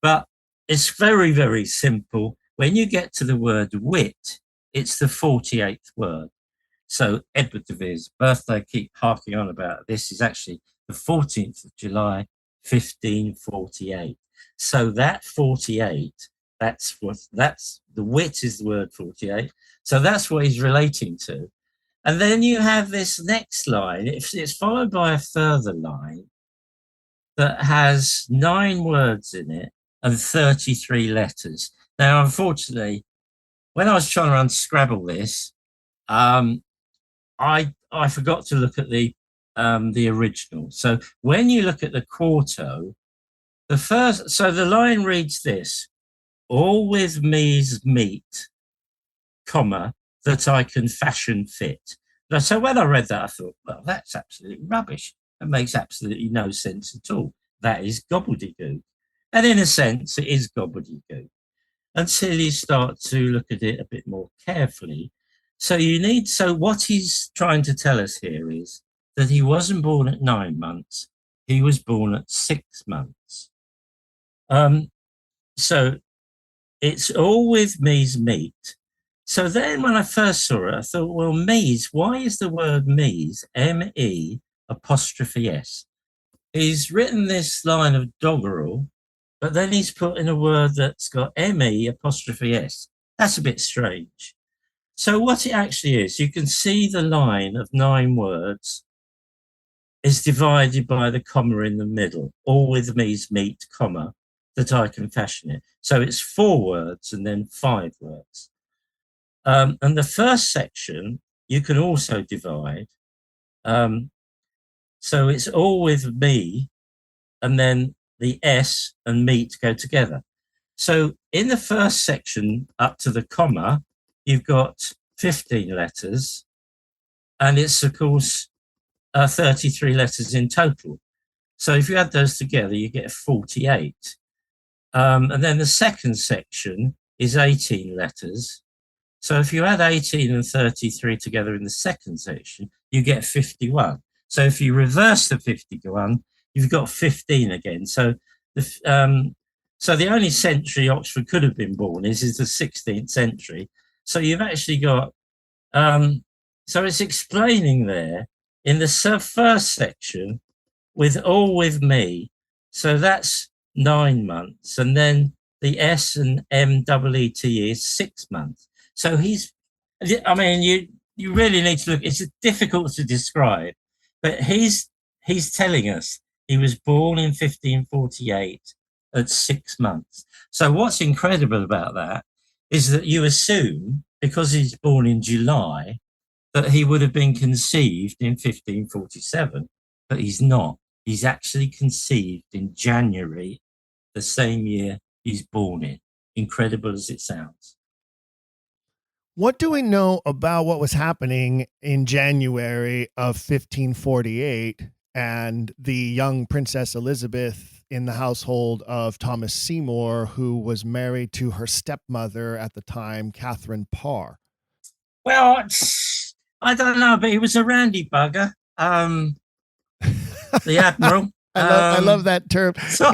but it's very, very simple. When you get to the word wit, it's the 48th word. So Edward de Vere's birthday, I keep harking on about this, is actually the 14th of July, 1548. So that 48, that's the wit is the word 48. So that's what he's relating to. And then you have this next line. It's followed by a further line that has 9 words in it and 33 letters. Now, unfortunately, when I was trying to unscrabble this, I forgot to look at the original. So when you look at the quarto, the line reads this: all with me's meet, comma, that I can fashion fit. So when I read that, I thought, well, that's absolutely rubbish. That makes absolutely no sense at all. That is gobbledygook. And in a sense, it is gobbledygook, until you start to look at it a bit more carefully. So what he's trying to tell us here is that he wasn't born at 9 months. he was born at 6 months. So it's all with me's meat. So then when I first saw it, I thought, well, me's, why is the word me's, M-E apostrophe S? He's written this line of doggerel, but then he's put in a word that's got M-E apostrophe S. That's a bit strange. So what it actually is, you can see the line of 9 words is divided by the comma in the middle, all with me's meat, comma, that I can fashion it. So it's 4 words and then 5 words. And the first section, you can also divide. So it's all with me, and then the S and meat go together. So in the first section, up to the comma, you've got 15 letters, and it's, of course, 33 letters in total. So if you add those together, you get 48. And then the second section is 18 letters. So if you add 18 and 33 together in the second section, you get 51. So if you reverse the 51, you've got 15 again. So the only century Oxford could have been born is the 16th century. So you've actually got, so it's explaining there in the first section with all with me. So that's 9 months. And then the S and M-E-E-T is 6 months. So I mean, you really need to look, it's difficult to describe, but he's telling us he was born in 1548 at 6 months. So what's incredible about that is that you assume, because he's born in July, that he would have been conceived in 1547, but he's not. He's actually conceived in January, the same year he's born in. Incredible as it sounds.
What do we know about what was happening in January of 1548 and the young Princess Elizabeth in the household of Thomas Seymour, who was married to her stepmother at the time, Catherine Parr?
Well, I don't know, but he was a randy bugger. The Admiral.
I love that term.
So,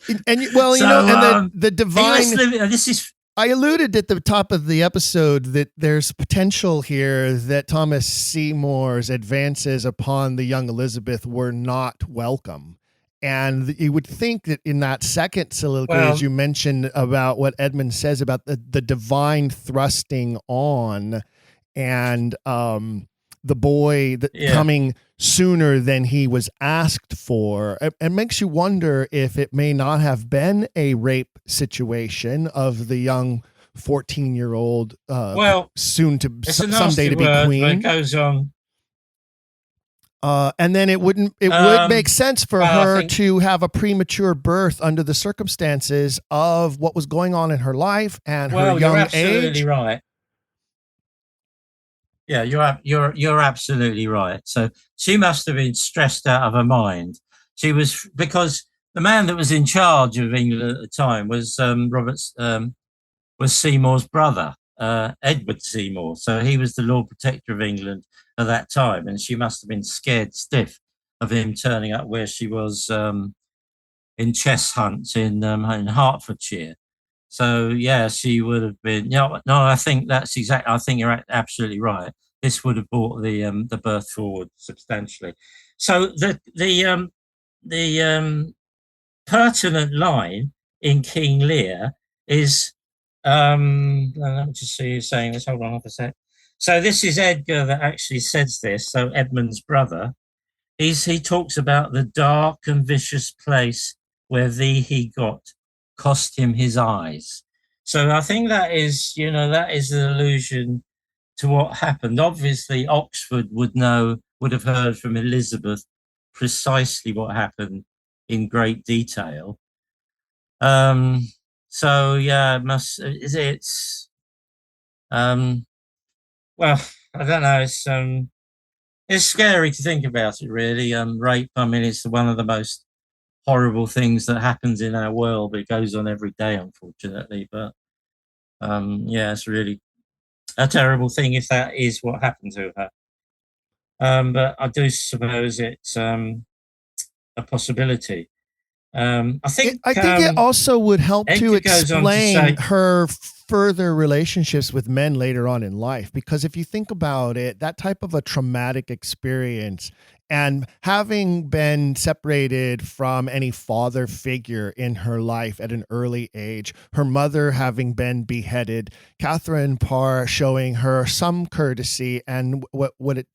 the divine.
This is.
I alluded at the top of the episode that there's potential here that Thomas Seymour's advances upon the young Elizabeth were not welcome. And you would think that in that second soliloquy, as you mentioned about what Edmund says about the divine thrusting on and the boy coming sooner than he was asked for, it makes you wonder if it may not have been a rape situation of the young 14-year-old soon to someday to be queen.
It goes on.
And then it would make sense for her to have a premature birth under the circumstances of what was going on in her life and her young age.
You're absolutely right. Yeah, you're absolutely right. So she must have been stressed out of her mind. She was, because the man that was in charge of England at the time was was Seymour's brother, Edward Seymour. So he was the Lord Protector of England at that time, and she must have been scared stiff of him turning up where she was in chess hunts in Hertfordshire. So yeah, she would have been. No, I think that's exactly. I think you're absolutely right. This would have brought the birth forward substantially. So the pertinent line in King Lear is. Let me just see you saying this. Hold on half a sec. So this is Edgar that actually says this. So Edmund's brother. He talks about the dark and vicious place where he got. Cost him his eyes. So I think that is an allusion to what happened. Obviously, Oxford would have heard from Elizabeth precisely what happened in great detail. So yeah, well, I don't know. It's scary to think about it, really. Rape. I mean, it's one of the most horrible things that happens in our world, but it goes on every day, unfortunately. But it's really a terrible thing if that is what happened to her. But I do suppose it's a possibility. I think
it also would help to explain
say,
her further relationships with men later on in life, because if you think about it, that type of a traumatic experience and having been separated from any father figure in her life at an early age, her mother having been beheaded, Catherine Parr showing her some courtesy and what it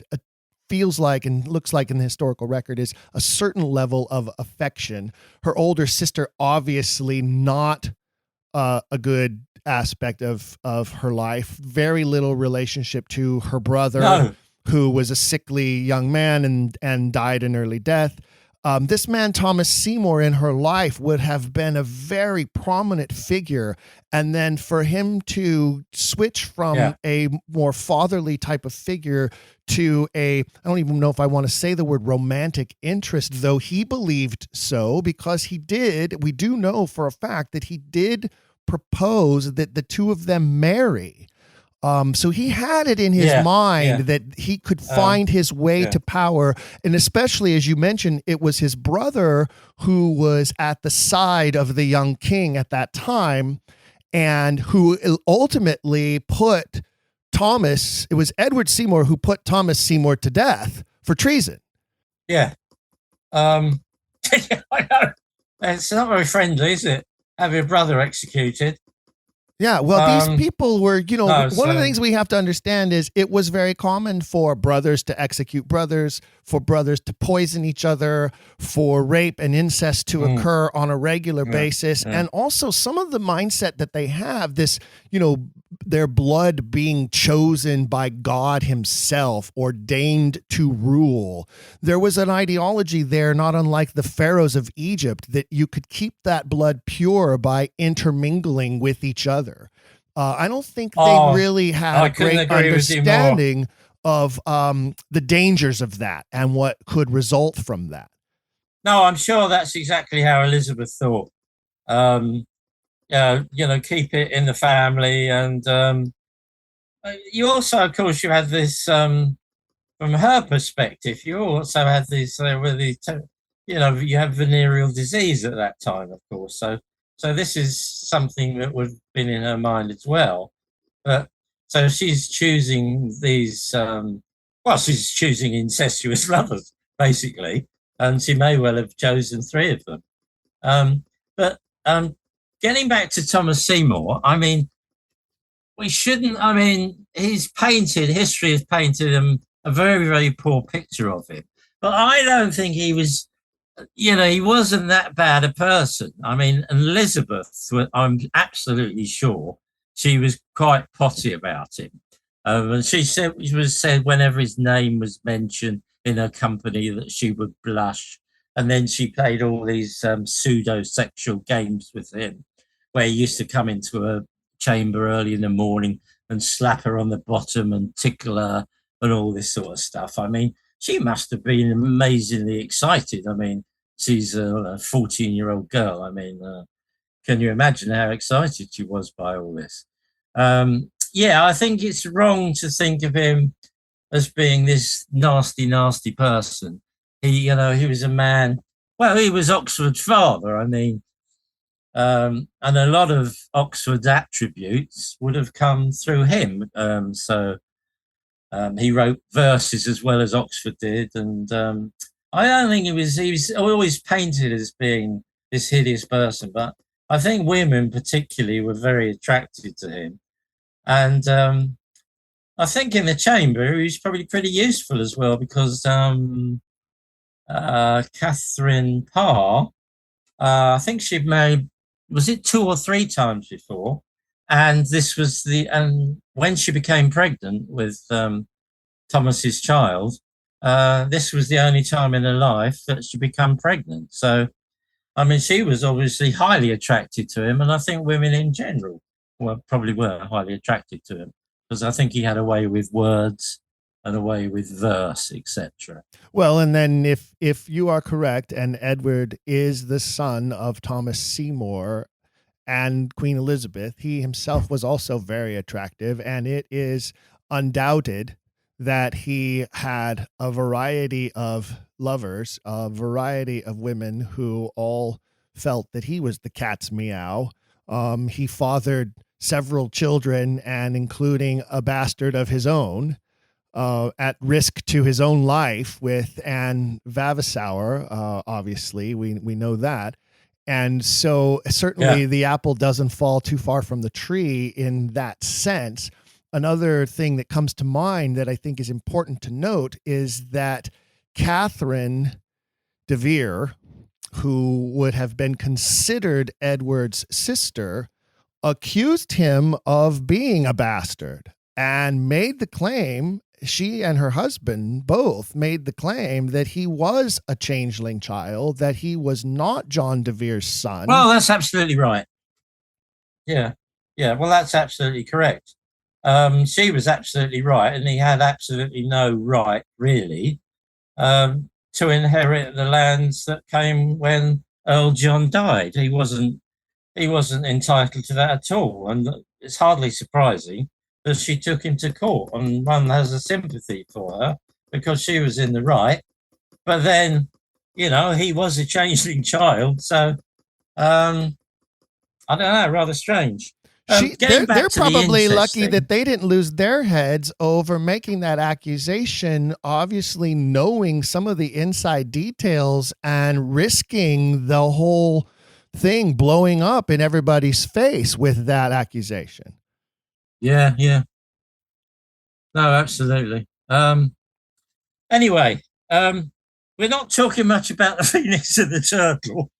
feels like and looks like in the historical record is a certain level of affection. Her older sister, obviously not a good aspect of her life. Very little relationship to her brother, who was a sickly young man and died an early death. This man, Thomas Seymour, in her life would have been a very prominent figure. And then for him to switch from a more fatherly type of figure to I don't even know if I want to say the word romantic interest, though he believed so, because we do know for a fact that he did propose that the two of them marry. So he had it in his mind that he could find his way to power. And especially, as you mentioned, it was his brother who was at the side of the young king at that time and who ultimately put it was Edward Seymour who put Thomas Seymour to death for treason.
Yeah. I know. It's not very friendly, is it? Have your brother executed.
Yeah, well, these people were, one of the things we have to understand is it was very common for brothers to execute brothers, for brothers to poison each other, for rape and incest to occur on a regular basis. And also some of the mindset that they have, this, their blood being chosen by God himself, ordained to rule. There was an ideology there, not unlike the pharaohs of Egypt, that you could keep that blood pure by intermingling with each other. I don't think they really had a great understanding of the dangers of that and what could result from that.
No, I'm sure that's exactly how Elizabeth thought. Keep it in the family. And you also, of course, you had this, from her perspective, you also had this, you have venereal disease at that time, of course. So this is something that would have been in her mind as well. But so she's choosing these, she's choosing incestuous lovers, basically. And she may well have chosen 3 of them. But getting back to Thomas Seymour, history has painted him a very, very poor picture of him. But I don't think he was, he wasn't that bad a person. Elizabeth, I'm absolutely sure she was quite potty about him. And it was said whenever his name was mentioned in her company that she would blush. And then she played all these pseudo-sexual games with him, where he used to come into her chamber early in the morning and slap her on the bottom and tickle her and all this sort of stuff. She must have been amazingly excited. She's a 14-year-old girl. Can you imagine how excited she was by all this? I think it's wrong to think of him as being this nasty, nasty person. He was a man. Well, he was Oxford's father. And a lot of Oxford's attributes would have come through him. He wrote verses as well as Oxford did. And I don't think he was always painted as being this hideous person, but I think women particularly were very attracted to him. And I think in the chamber, he was probably pretty useful as well, because Catherine Parr, I think she'd married, was it 2 or 3 times before? And this was when she became pregnant with Thomas's child, this was the only time in her life that she became pregnant. So, she was obviously highly attracted to him, and I think women in general probably were highly attracted to him, because I think he had a way with words and a way with verse, etc.
Well, and then if you are correct, and Edward is the son of Thomas Seymour and Queen Elizabeth, he himself was also very attractive, and it is undoubted that he had a variety of lovers, a variety of women who all felt that he was the cat's meow. He fathered several children, and including a bastard of his own, at risk to his own life with Anne Vavasour. Obviously, we know that. And so certainly the apple doesn't fall too far from the tree in that sense. Another thing that comes to mind that I think is important to note is that Catherine de Vere, who would have been considered Edward's sister, accused him of being a bastard and made the claim, she and her husband both made the claim, that he was a changeling child, that he was not John de Vere's son.
Well, that's absolutely right. Yeah. Well, that's absolutely correct. She was absolutely right, and he had absolutely no right, really, to inherit the lands that came when Earl John died. He wasn't entitled to that at all, and it's hardly surprising that she took him to court, and one has a sympathy for her because she was in the right. But then, he was a changeling child, so I don't know, rather strange.
They're probably lucky that they didn't lose their heads over making that accusation, obviously knowing some of the inside details and risking the whole thing blowing up in everybody's face with that accusation.
Yeah. No, absolutely. Anyway, we're not talking much about the Phoenix and the Turtle.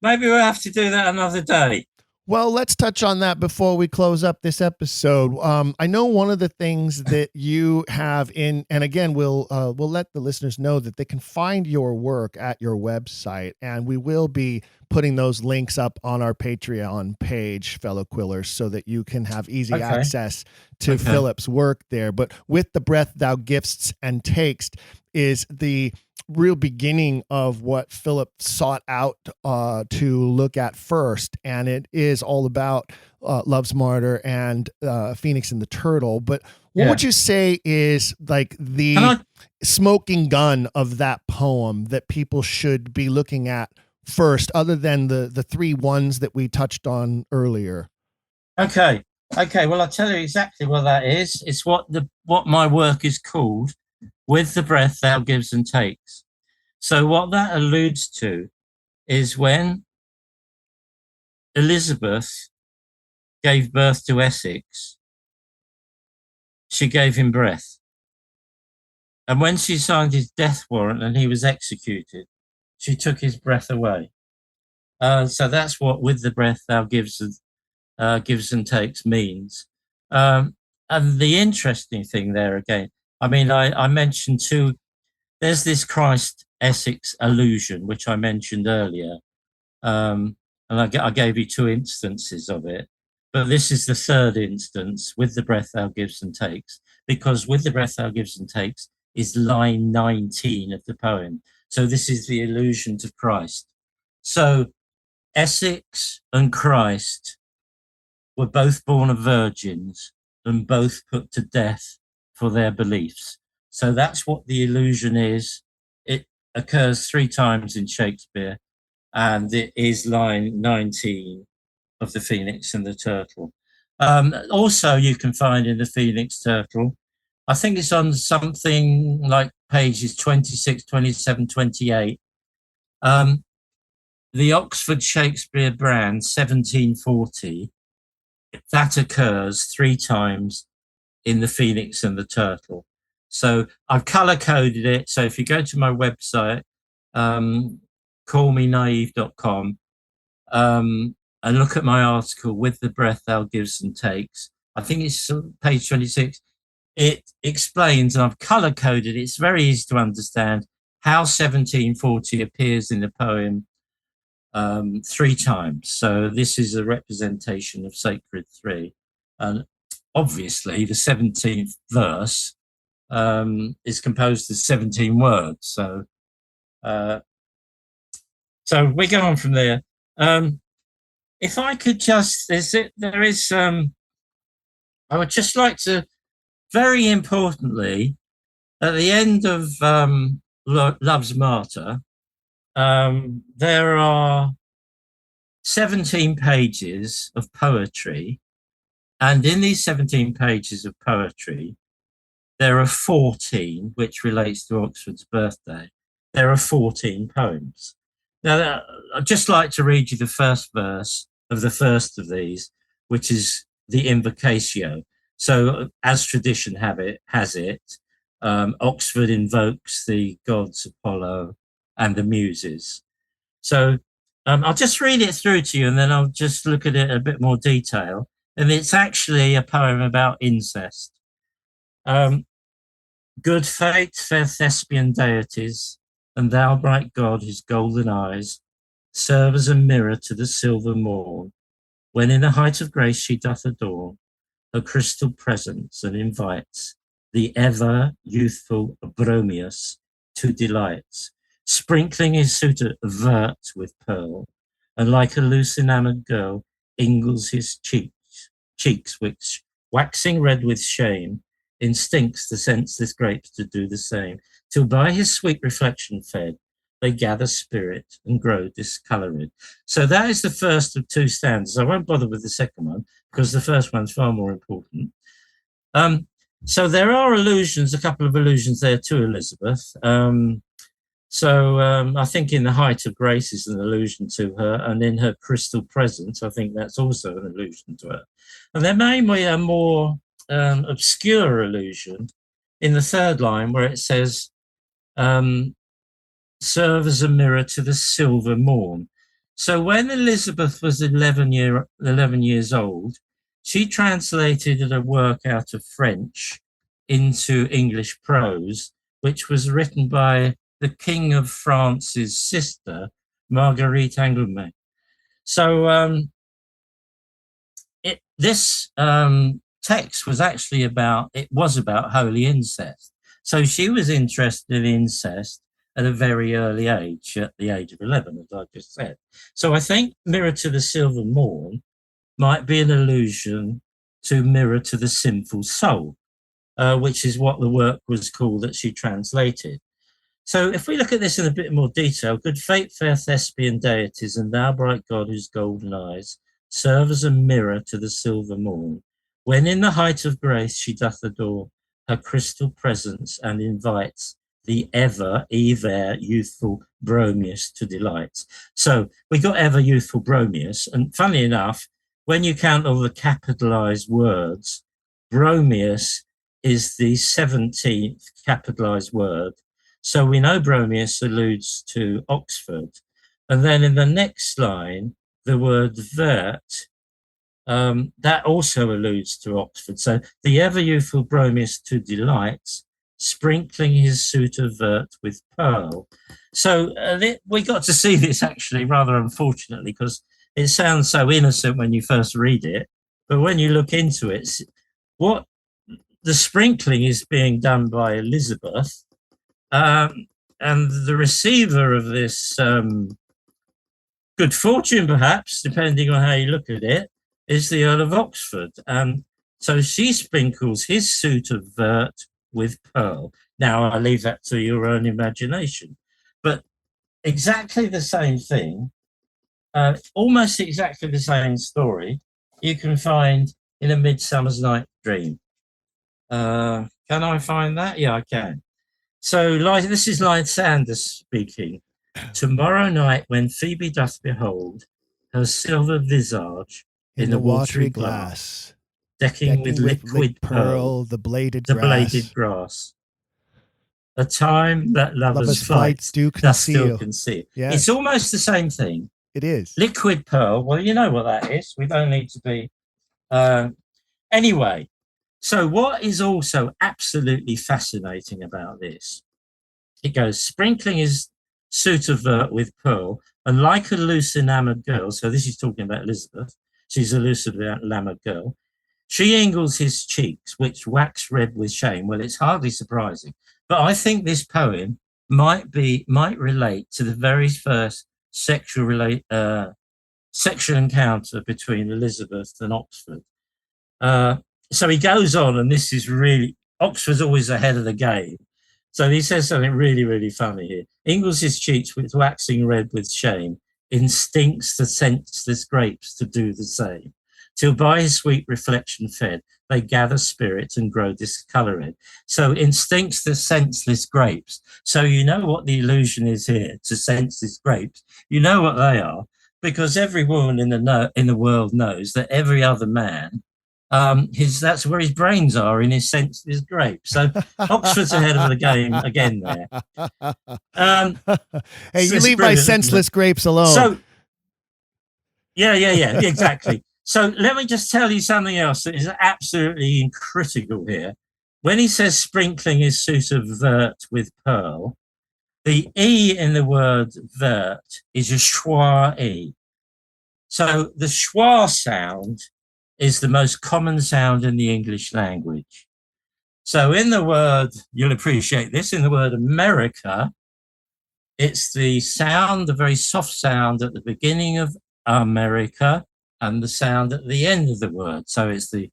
Maybe we'll have to do that another day.
Well, let's touch on that before we close up this episode. I know one of the things that you have in, and again, we'll let the listeners know that they can find your work at your website, and we will be putting those links up on our Patreon page, fellow Quillers, so that you can have easy access to Philip's work there. But With the Breath Thou Giv'st and Takest is the real beginning of what Philip sought out to look at first, and it is all about Love's Martyr and Phoenix and the Turtle. But what would you say is like the smoking gun of that poem that people should be looking at first, other than the three ones that we touched on earlier?
Okay. Well, I'll tell you exactly what that is. It's what my work is called, With the Breath Thou Giv'st and Takest. So what that alludes to is when Elizabeth gave birth to Essex, she gave him breath. And when she signed his death warrant and he was executed, she took his breath away. So that's what With the Breath Thou Giv'st and Takest means. And the interesting thing there again, I mean, I mentioned there's this Christ Essex allusion, which I mentioned earlier. And I gave you two instances of it. But this is the third instance, With the Breath Thou Giv'st and Takest, because With the Breath Thou Giv'st and Takest is line 19 of the poem. So this is the allusion to Christ. So Essex and Christ were both born of virgins and both put to death for their beliefs. So that's what the allusion is. It occurs 3 times in Shakespeare, and it is line 19 of the Phoenix and the Turtle. Also, you can find in the Phoenix Turtle, I think it's on something like pages 26, 27, 28. The Oxford Shakespeare brand, 1740, that occurs 3 times in the Phoenix and the Turtle. So I've color-coded it. So if you go to my website, callmenaive.com, and look at my article, With the Breath Thou Giv'st and Takest, I think it's page 26, it explains, and I've color-coded it, it's very easy to understand, how 1740 appears in the poem 3 times. So this is a representation of Sacred 3. And obviously the 17th verse is composed of 17 words. So we go on from there. If I could just, I would just like to, very importantly, at the end of Love's Martyr, there are 17 pages of poetry, and in these 17 pages of poetry, there are 14, which relates to Oxford's birthday. There are 14 poems. Now, I'd just like to read you the first verse of the first of these, which is the Invocatio. So, as tradition has it, Oxford invokes the gods Apollo and the Muses. So, I'll just read it through to you, and then I'll just look at it in a bit more detail. And it's actually a poem about incest. Good fate, fair Thespian deities, and thou, bright God, whose golden eyes serve as a mirror to the silver morn, when in the height of grace she doth adorn her crystal presence and invites the ever youthful Bromius to delights, sprinkling his suitor vert with pearl, and like a loose enamored girl ingles his cheeks, which, waxing red with shame, instincts the senseless grapes to do the same, till by his sweet reflection fed, they gather spirit and grow discoloured. So that is the first of two stanzas. I won't bother with the second one because the first one's far more important. So there are allusions, a couple of allusions there to Elizabeth. I think in the height of grace is an allusion to her, and in her crystal presence, I think that's also an allusion to her. And there may be a more obscure allusion in the third line where it says, serve as a mirror to the silver morn. So when Elizabeth was 11 years old, she translated a work out of French into English prose, which was written by the King of France's sister, Marguerite Angoulême. So this text was actually about holy incest. So she was interested in incest at a very early age, at the age of 11, as I just said. So I think Mirror to the Silver Morn might be an allusion to Mirror to the Sinful Soul, which is what the work was called that she translated. So if we look at this in a bit more detail, good fate, fair Thespian deities, and thou, bright God, whose golden eyes serve as a mirror to the silver morn, when in the height of grace she doth adore her crystal presence and invites the ever youthful Bromius to delight. So we got ever youthful Bromius, and funnily enough, when you count all the capitalized words, Bromius is the 17th capitalized word. So we know Bromius alludes to Oxford. And then in the next line, the word vert, that also alludes to Oxford. So the ever youthful Bromius to delights, sprinkling his suit of vert with pearl. So we got to see this actually rather unfortunately, because it sounds so innocent when you first read it. But when you look into it, what the sprinkling is being done by Elizabeth, and the receiver of this good fortune, perhaps, depending on how you look at it, is the Earl of Oxford. So she sprinkles his suit of vert with pearl. Now, I leave that to your own imagination. But exactly the same thing, almost exactly the same story, you can find in A Midsummer's Night Dream. Can I find that? Yeah, I can. So this is Lysander speaking. Tomorrow night when Phoebe doth behold her silver visage in the watery glass, decking with liquid pearl the bladed grass, a time that lovers' flights do still conceal. Yes. It's almost the same thing.
It is.
Liquid pearl, well, you know what that is. We don't need to be... Anyway, so what is also absolutely fascinating about this, it goes, sprinkling his suit of vert with pearl, and like a loose enamored girl, so this is talking about Elizabeth, she's a loose enamored girl, she ingles his cheeks, which wax red with shame. Well, it's hardly surprising, but I think this poem might relate to the very first sexual encounter between Elizabeth and Oxford. So he goes on, and this is really, Oxford's always ahead of the game. So he says something really, really funny here. Ingles his cheeks with waxing red with shame, instincts the senseless grapes to do the same, till by his sweet reflection fed, they gather spirit and grow discoloured. So instincts the senseless grapes. So you know what the allusion is here to senseless grapes. You know what they are, because every woman in the world knows that every other man, that's where his brains are, in his senseless grapes. So Oxford's ahead of the game again there.
Hey, you leave my senseless grapes alone.
So, yeah, exactly. So let me just tell you something else that is absolutely critical here. When he says sprinkling his suit of vert with pearl, the E in the word vert is a schwa E. So the schwa sound is the most common sound in the English language. So in the word, you'll appreciate this, in the word America, it's the sound, the very soft sound at the beginning of America and the sound at the end of the word. So it's the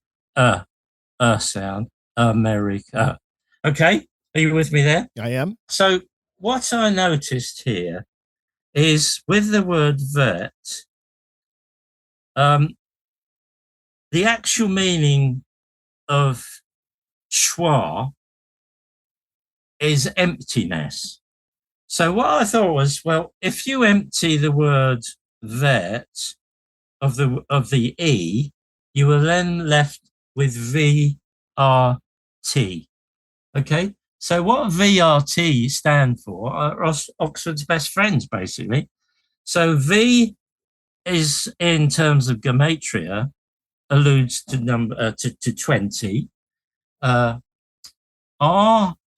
sound, America. Okay, are you with me there?
I am.
So what I noticed here is with the word vert, the actual meaning of schwa is emptiness. So what I thought was, well, if you empty the word vert of the E, you are then left with VRT. Okay, so what VRT stand for are Oxford's best friends, basically. So V is, in terms of gematria, alludes to number to 20. R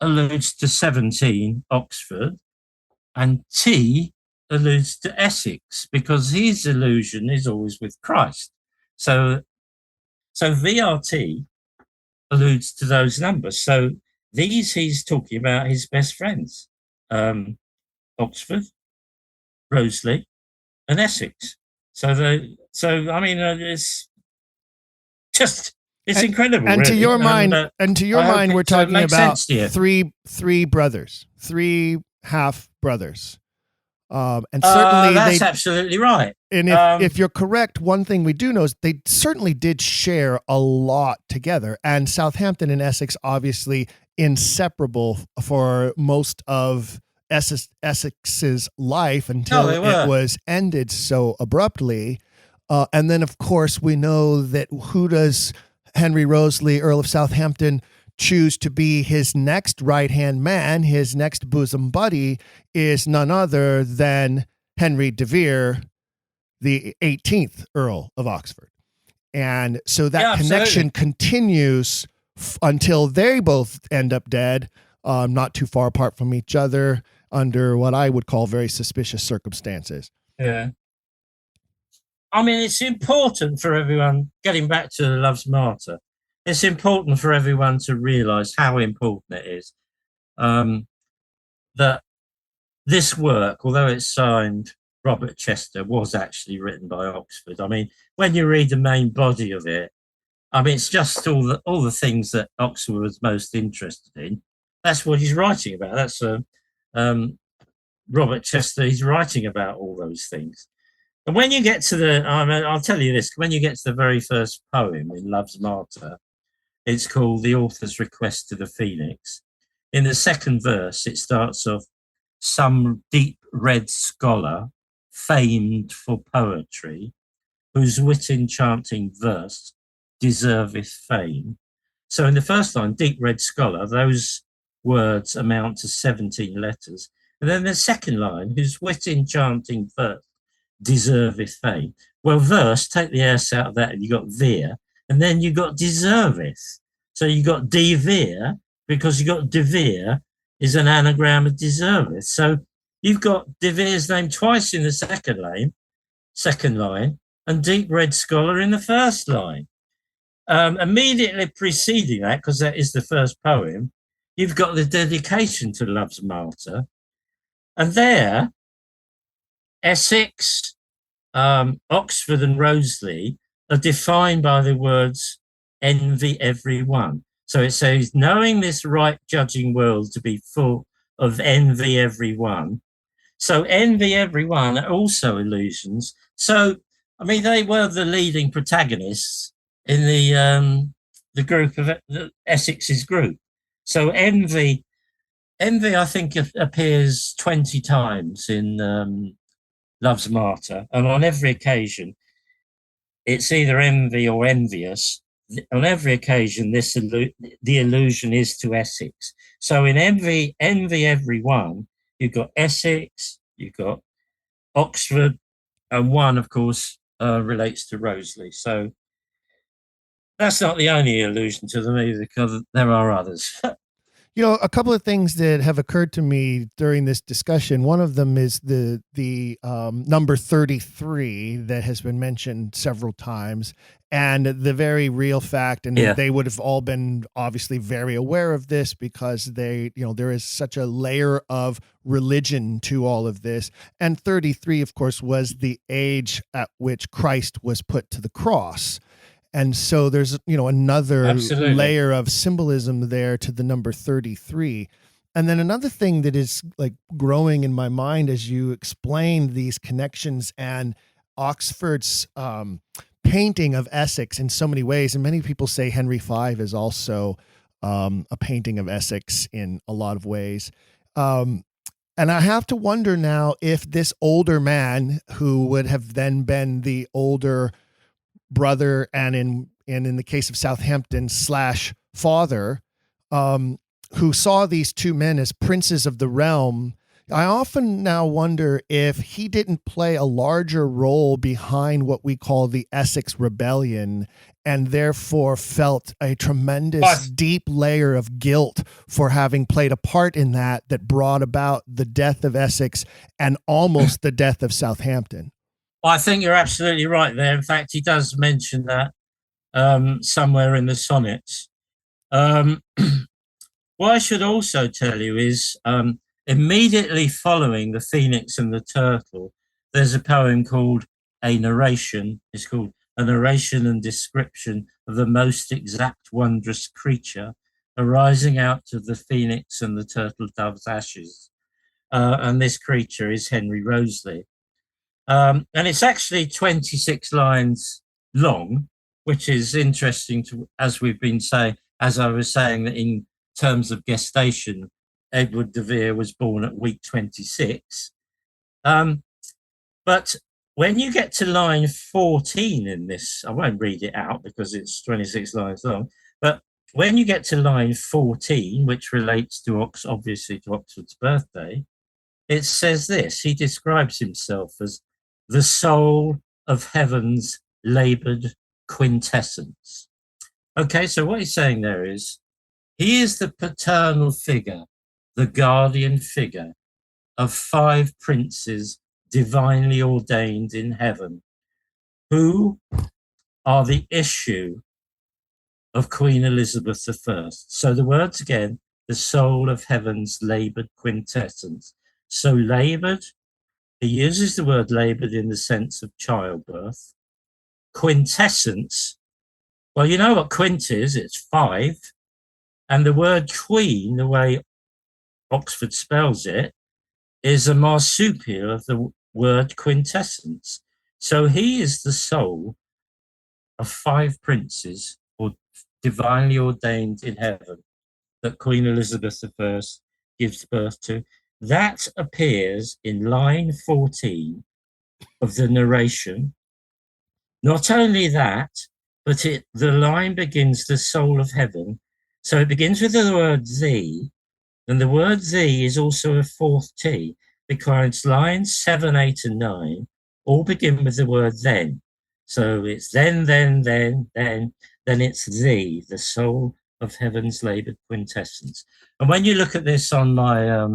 alludes to 17, Oxford, and T alludes to Essex, because his allusion is always with Christ. So VRT alludes to those numbers. So these, he's talking about his best friends, Oxford, Roseley, and Essex. So I mean, it's just, it's incredible.
And
really.
to your mind, we're talking about three brothers, three half brothers. And certainly
that's absolutely right.
And if you're correct, one thing we do know is they certainly did share a lot together. And Southampton and Essex, obviously inseparable for most of Essex's life until it was ended so abruptly. And then, of course, we know that who does Henry Roseley, Earl of Southampton, choose to be his next right-hand man, his next bosom buddy, is none other than Henry de Vere, the 18th Earl of Oxford. And so that connection continues until they both end up dead, not too far apart from each other, under what I would call very suspicious circumstances.
Yeah. I mean, it's important for everyone, getting back to Love's Martyr, it's important for everyone to realise how important it is that this work, although it's signed Robert Chester, was actually written by Oxford. I mean, when you read the main body of it, I mean, it's just all the things that Oxford was most interested in. That's what he's writing about. That's Robert Chester. He's writing about all those things. And when you get to I'll tell you this, when you get to the very first poem in Love's Martyr, it's called The Author's Request to the Phoenix. In the second verse, it starts off, some deep red scholar, famed for poetry, whose wit enchanting verse deserveth fame. So in the first line, deep red scholar, those words amount to 17 letters. And then the second line, whose wit enchanting verse deserveth fame. Well, verse, take the S out of that, and you got Vere, and then you got deserveth. So you got de Vere, because you got de Vere is an anagram of deserveth. So you've got de Vere's name twice in the second line, and deep red scholar in the first line. Immediately preceding that, because that is the first poem, you've got the dedication to Love's Martyr. And there, Essex, Oxford and Roseley are defined by the words envy everyone. So it says, knowing this right judging world to be full of envy everyone. So envy everyone are also illusions. So, I mean, they were the leading protagonists in the group of the Essex's group. So envy, I think, appears 20 times in Love's Martyr, and on every occasion, it's either envy or envious. On every occasion, the allusion is to Essex. So in envy everyone, you've got Essex, you've got Oxford, and one, of course, relates to Rosalie. So that's not the only allusion to them either, because there are others.
You know, a couple of things that have occurred to me during this discussion. One of them is the number 33 that has been mentioned several times, and the very real fact, and they would have all been obviously very aware of this because they, you know, there is such a layer of religion to all of this. And 33, of course, was the age at which Christ was put to the cross. And so there's, you know, another layer of symbolism there to the number 33. And then another thing that is like growing in my mind as you explain these connections and Oxford's painting of Essex in so many ways. And many people say Henry V is also a painting of Essex in a lot of ways. And I have to wonder now if this older man, who would have then been the older brother, and in the case of Southampton / father, who saw these two men as princes of the realm, I often now wonder if he didn't play a larger role behind what we call the Essex Rebellion, and therefore felt a tremendous deep layer of guilt for having played a part in that brought about the death of Essex and almost the death of Southampton.
Well, I think you're absolutely right there. In fact, he does mention that somewhere in the sonnets. What I should also tell you is immediately following The Phoenix and the Turtle, there's a poem called A Narration. It's called A Narration and Description of the Most Exact Wondrous Creature Arising Out of the Phoenix and the Turtle Dove's Ashes. And this creature is Henry Rosalie. And it's actually 26 lines long, which is interesting to, as we've been saying, as I was saying, that in terms of gestation, Edward de Vere was born at week 26. But when you get to line 14 in this, I won't read it out because it's 26 lines long, but when you get to line 14, which relates to obviously to Oxford's birthday, it says this: he describes himself as the soul of heaven's laboured quintessence. Okay, so what he's saying there is, he is the paternal figure, the guardian figure of 5 princes divinely ordained in heaven, who are the issue of Queen Elizabeth I. So the words again, the soul of heaven's laboured quintessence. So laboured, he uses the word laboured in the sense of childbirth. Quintessence, well, you know what quint is, it's 5. And the word queen, the way Oxford spells it, is a marsupial of the word quintessence. So he is the soul of 5 princes or divinely ordained in heaven that Queen Elizabeth I gives birth to. That appears in line 14 of the narration. Not only that, but the line begins the soul of heaven. So it begins with the word thee, and the word thee is also a 4th T, because lines 7, 8, and 9 all begin with the word then. So it's then it's thee, the soul of heaven's laboured quintessence. And when you look at this on my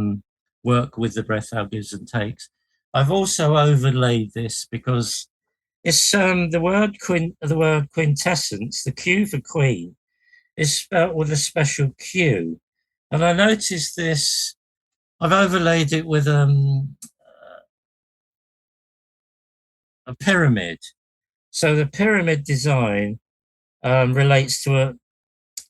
work with the breath how gives and takes, I've also overlaid this because it's the word quintessence, the Q for queen, is spelt with a special Q. And I noticed this, I've overlaid it with a pyramid. So the pyramid design relates to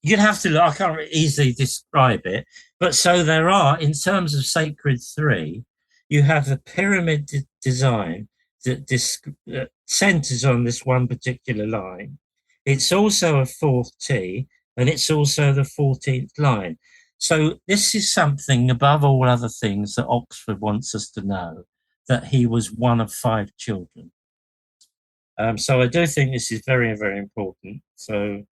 you'd have to look. I can't easily describe it, but so there are, in terms of Sacred 3, you have the pyramid design that centers on this one particular line. It's also a 4th T, and it's also the 14th line. So this is something above all other things that Oxford wants us to know, that he was one of 5 children. So I do think this is very, very important. So,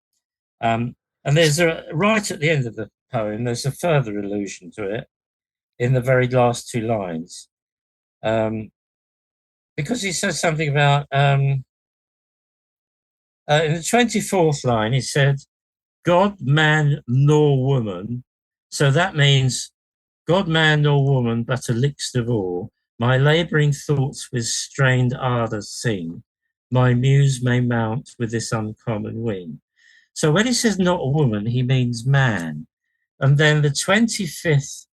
and there's right at the end of the poem, there's a further allusion to it in the very last 2 lines. Because he says something about, in the 24th line, he said, God, man, nor woman. So that means God, man, nor woman, but a lixt of all. My labouring thoughts with strained ardour sing. My muse may mount with this uncommon wing. So when he says not a woman, he means man. And then the 25th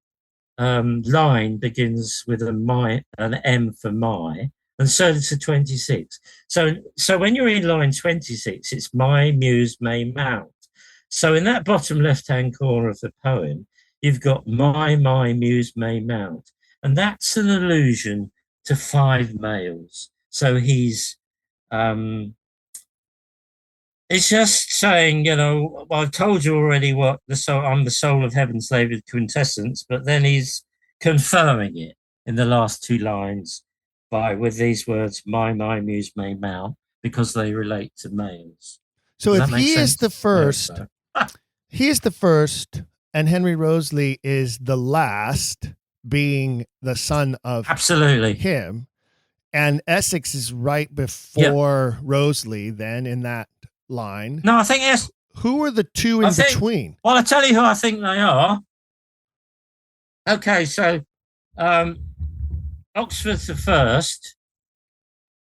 line begins with an M for my, and so does the 26. So when you're in line 26, it's my muse may mount. So in that bottom left-hand corner of the poem, you've got my muse may mount. And that's an allusion to 5 males. So he's it's just saying, well, I've told you already what I'm the soul of heaven's laboured quintessence, but then he's confirming it in the last 2 lines with these words, my muse may mount, because they relate to males.
So if he is the first, he is the first, and Henry Wriothesley is the last, being the son of
absolutely
him, and Essex is right before Wriothesley then in that line.
No, I think yes.
Who are the 2 in between?
Well, I'll tell you who I think they are. Okay, so Oxford's the first.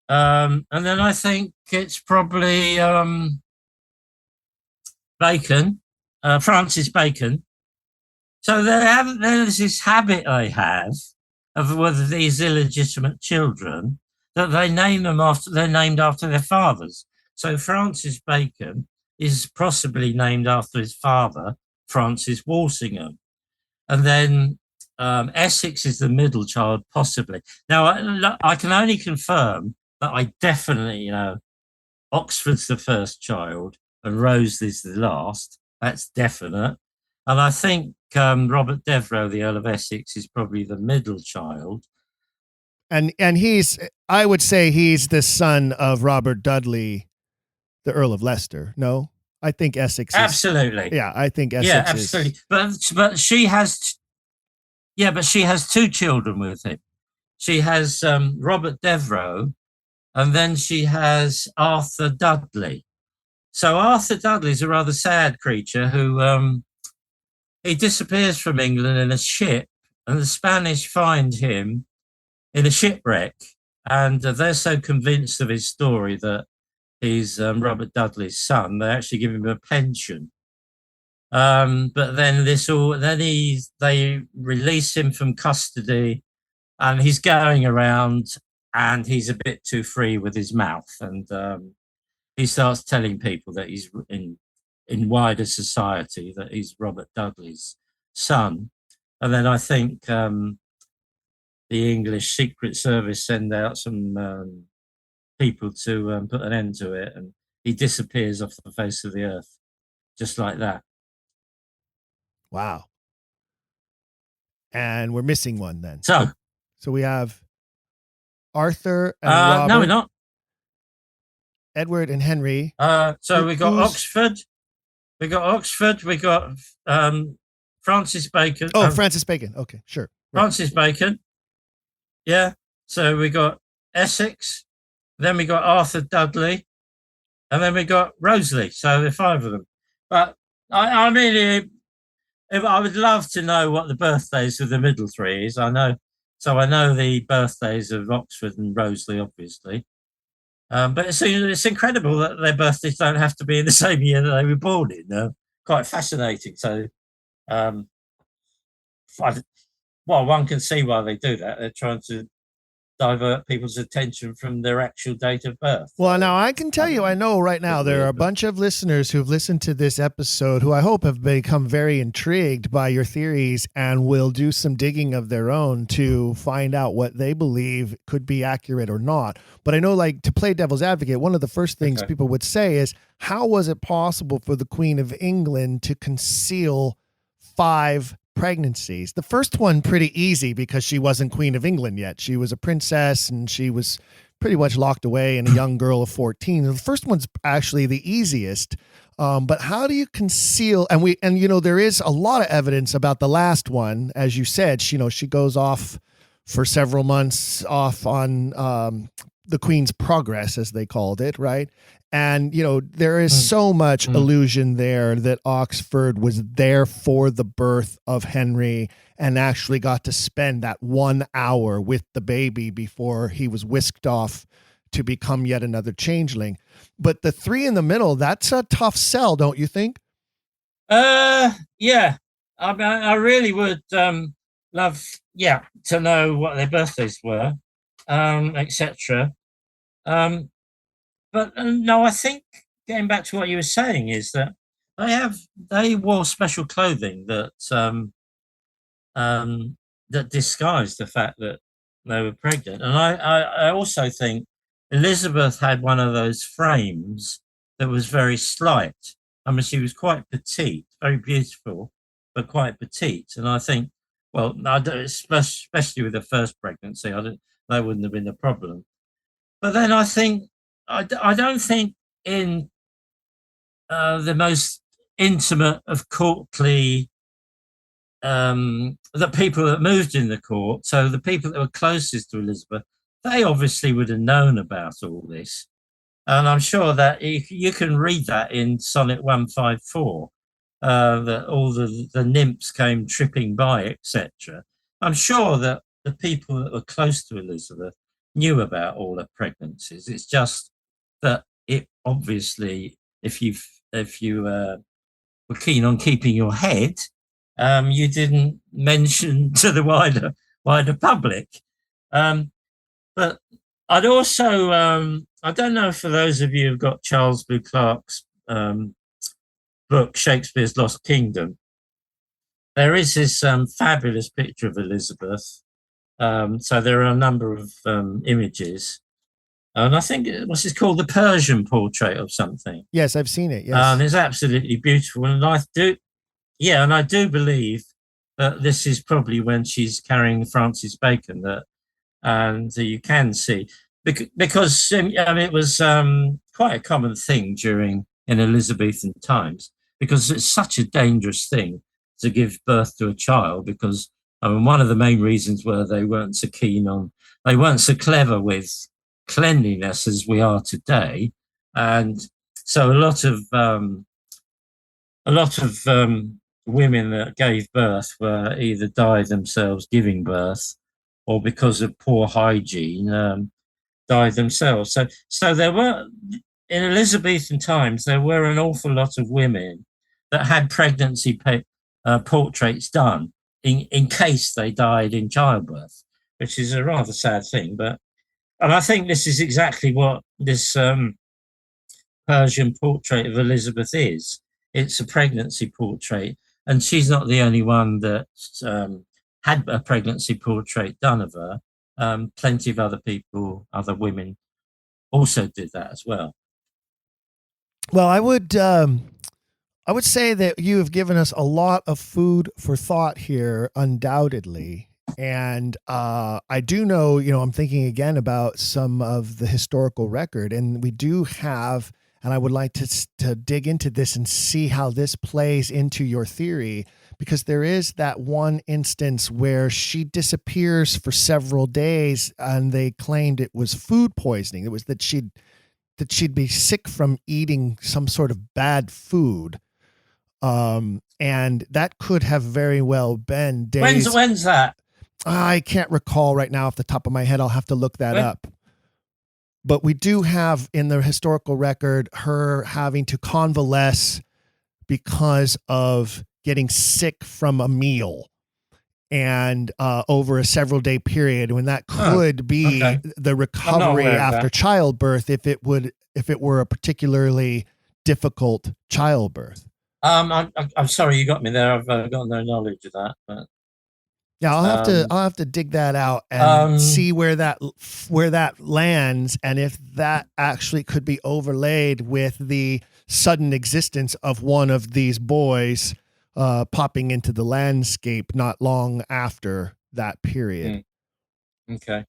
And then I think it's probably Bacon, Francis Bacon. So there's this habit they have of whether these illegitimate children that they name them they're named after their fathers. So Francis Bacon is possibly named after his father, Francis Walsingham. And then Essex is the middle child, possibly. Now, I can only confirm that I definitely, Oxford's the first child and Wriothesley's the last. That's definite. And I think Robert Devereux, the Earl of Essex, is probably the middle child.
And I would say he's the son of Robert Dudley, the Earl of Leicester. No, I think Essex.
Absolutely.
Yeah, I think Essex.
Yeah, absolutely. But she has. Yeah, but she has 2 children with him. She has Robert Devereux, and then she has Arthur Dudley. So Arthur Dudley's a rather sad creature who he disappears from England in a ship, and the Spanish find him in a shipwreck, and they're so convinced of his story that he's Robert Dudley's son, they actually give him a pension. But then they release him from custody, and he's going around, and he's a bit too free with his mouth, and he starts telling people that he's in wider society that he's Robert Dudley's son. And then I think the English Secret Service send out some people to put an end to it, and he disappears off the face of the earth, just like that.
Wow. And we're missing one then.
So
we have Arthur and Robert.
No, we're not.
Edward and Henry.
So we got Oxford. We got Francis Bacon.
Oh, Francis Bacon. Okay, sure.
Right. Francis Bacon. Yeah. So we got Essex. Then we got Arthur Dudley. And then we got Wriothesley. So there are 5 of them. But I would love to know what the birthdays of the middle 3 is. I know the birthdays of Oxford and Wriothesley, obviously. But it's incredible that their birthdays don't have to be in the same year that they were born in. Quite fascinating. So, one can see why they do that. They're trying to divert people's attention from their actual date of birth.
Well, now I can tell you, I know right now there are a bunch of listeners who've listened to this episode who I hope have become very intrigued by your theories and will do some digging of their own to find out what they believe could be accurate or not. But I know, like, to play devil's advocate, one of the first things people would say is, how was it possible for the Queen of England to conceal 5 pregnancies? The first one pretty easy because she wasn't Queen of England yet. She was a princess and she was pretty much locked away and a young girl of 14. The first one's actually the easiest. But how do you conceal? And there is a lot of evidence about the last one. As you said, she goes off for several months off on the Queen's Progress, as they called it, right? And, there is so much allusion there that Oxford was there for the birth of Henry and actually got to spend that 1 hour with the baby before he was whisked off to become yet another changeling. But the 3 in the middle, that's a tough sell, don't you think?
Yeah. I mean, I really would love, to know what their birthdays were, etc. But no, I think getting back to what you were saying is that they wore special clothing that that disguised the fact that they were pregnant. And I also think Elizabeth had one of those frames that was very slight. I mean, she was quite petite, very beautiful, but quite petite. And I think, well, especially with the first pregnancy, that wouldn't have been a problem. But then I think, I don't think in the most intimate of courtly, the people that moved in the court, so the people that were closest to Elizabeth, they obviously would have known about all this. And I'm sure that you can read that in Sonnet 154, that all the nymphs came tripping by, etc. I'm sure that the people that were close to Elizabeth knew about all her pregnancies. It's just that it obviously, if you were keen on keeping your head, you didn't mention to the wider public. But I'd also, I don't know, for those of you who've got Charles Bouclerc's book, Shakespeare's Lost Kingdom, there is this fabulous picture of Elizabeth. So there are a number of images. And I think, what's it called? The Persian portrait of something.
Yes, I've seen it. Yes.
And it's absolutely beautiful. And I do believe that this is probably when she's carrying Francis Bacon, and you can see, because it was quite a common thing in Elizabethan times, because it's such a dangerous thing to give birth to a child, because one of the main reasons were they weren't so clever with cleanliness as we are today, and so a lot of women that gave birth were either died themselves giving birth, or because of poor hygiene died themselves. So there were, in Elizabethan times, there were an awful lot of women that had pregnancy portraits done in case they died in childbirth, which is a rather sad thing. And I think this is exactly what this Persian portrait of Elizabeth is. It's a pregnancy portrait, and she's not the only one that had a pregnancy portrait done of her. Plenty of other women also did that as well.
Well, I would say that you have given us a lot of food for thought here, undoubtedly. And I do know, I'm thinking again about some of the historical record, and we do have, and I would like to dig into this and see how this plays into your theory, because there is that one instance where she disappears for several days and they claimed it was food poisoning. It was that she'd be sick from eating some sort of bad food. And that could have very well been days.
When's that?
I can't recall right now off the top of my head. I'll have to look that up. But we do have in the historical record her having to convalesce because of getting sick from a meal. and over a several day period, when that could be the recovery after childbirth if it were a particularly difficult childbirth.
I'm sorry, you got me there. I've got no knowledge of that, but
yeah, I'll have to dig that out and see where that lands, and if that actually could be overlaid with the sudden existence of one of these boys popping into the landscape not long after that period.
Okay.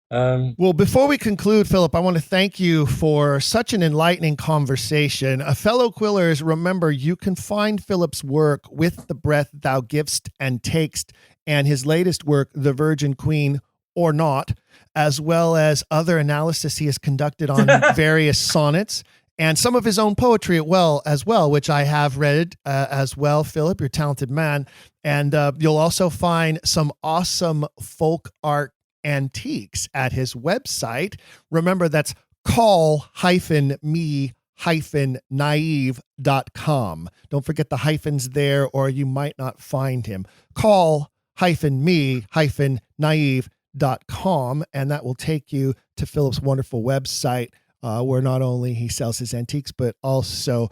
Well, before we conclude, Philip, I want to thank you for such an enlightening conversation. Fellow Quillers, remember, you can find Philip's work With the Breath Thou Giv'st and Takest, and his latest work, The Virgin Queen or Not, as well as other analysis he has conducted on various sonnets and some of his own poetry as well, which I have read as well. Philip, you're a talented man. And you'll also find some awesome folk art antiques at his website. Remember, that's call-me-naive.com. Don't forget the hyphens there, or you might not find him. Call-me-naive.com, and that will take you to Philip's wonderful website, where not only he sells his antiques, but also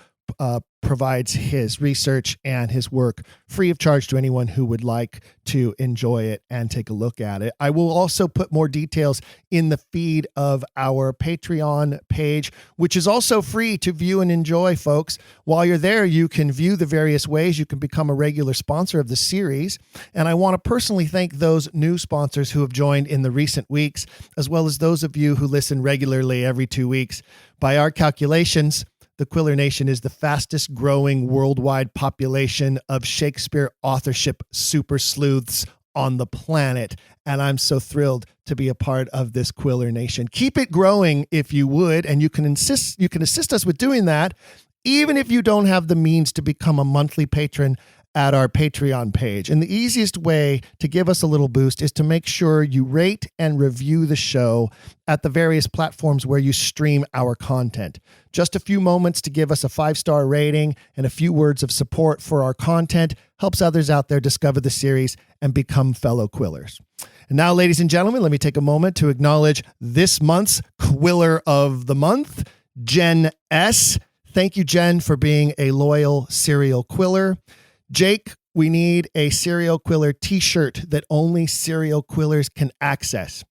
provides his research and his work free of charge to anyone who would like to enjoy it and take a look at it. I will also put more details in the feed of our Patreon page, which is also free to view and enjoy, folks. While you're there, you can view the various ways you can become a regular sponsor of the series. And I want to personally thank those new sponsors who have joined in the recent weeks, as well as those of you who listen regularly every 2 weeks. By our calculations, the Quiller Nation is the fastest growing worldwide population of Shakespeare authorship super sleuths on the planet. And I'm so thrilled to be a part of this Quiller Nation. Keep it growing if you would, and you can assist us with doing that, even if you don't have the means to become a monthly patron at our Patreon page. And the easiest way to give us a little boost is to make sure you rate and review the show at the various platforms where you stream our content. Just a few moments to give us a 5-star rating and a few words of support for our content helps others out there discover the series and become fellow Quillers. And now, ladies and gentlemen, let me take a moment to acknowledge this month's Quiller of the Month, Jen S. Thank you, Jen, for being a loyal serial quiller. Jake, we need a serial quiller t-shirt that only serial quillers can access.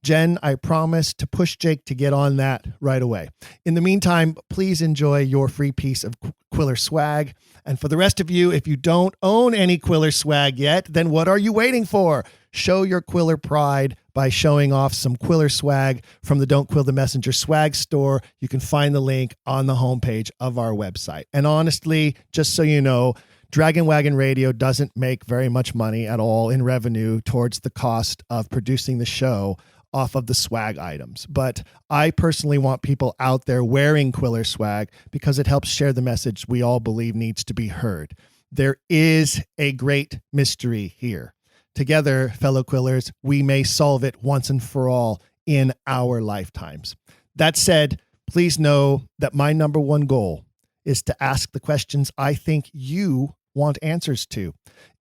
Jen, I promise to push Jake to get on that right away. In the meantime, please enjoy your free piece of Quiller swag. And for the rest of you, if you don't own any Quiller swag yet, then what are you waiting for? Show your Quiller pride by showing off some Quiller swag from the Don't Quill the Messenger swag store. You can find the link on the homepage of our website. And honestly, just so you know, Dragon Wagon Radio doesn't make very much money at all in revenue towards the cost of producing the show off of the swag items. But I personally want people out there wearing Quiller swag because it helps share the message we all believe needs to be heard. There is a great mystery here. Together, fellow Quillers, we may solve it once and for all in our lifetimes. That said, please know that my number one goal is to ask the questions I think you want answers to.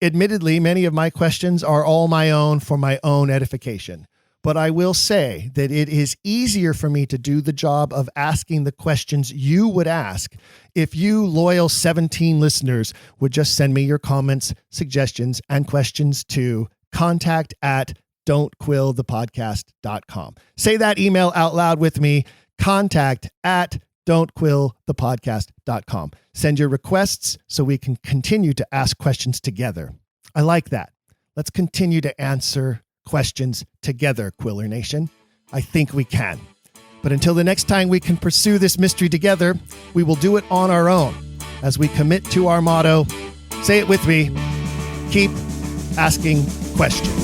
Admittedly, many of my questions are all my own for my own edification. But I will say that it is easier for me to do the job of asking the questions you would ask if you loyal 17 listeners would just send me your comments, suggestions, and questions to contact@don'tquillthepodcast.com. Say that email out loud with me, contact@don'tquillthepodcast.com. Send your requests so we can continue to ask questions together. I like that. Let's continue to answer questions together, Quiller Nation. I think we can. But until the next time we can pursue this mystery together, we will do it on our own as we commit to our motto. Say it with me. Keep asking questions.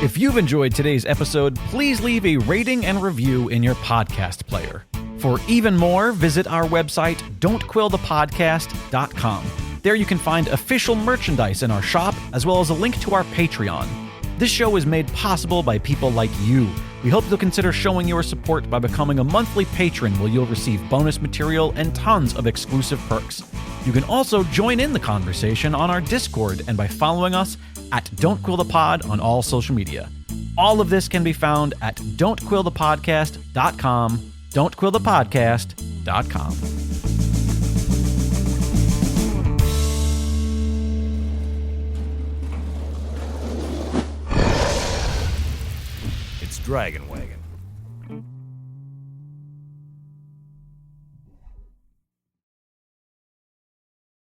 If you've enjoyed today's episode, please leave a rating and review in your podcast player. For even more, visit our website, don'tquillthepodcast.com. There you can find official merchandise in our shop, as well as a link to our Patreon. This show is made possible by people like you. We hope you'll consider showing your support by becoming a monthly patron, where you'll receive bonus material and tons of exclusive perks. You can also join in the conversation on our Discord and by following us at Don't Quill the Pod on all social media. All of this can be found at don'tquillthepodcast.com, don'tquillthepodcast.com.
It's Dragon Wagon.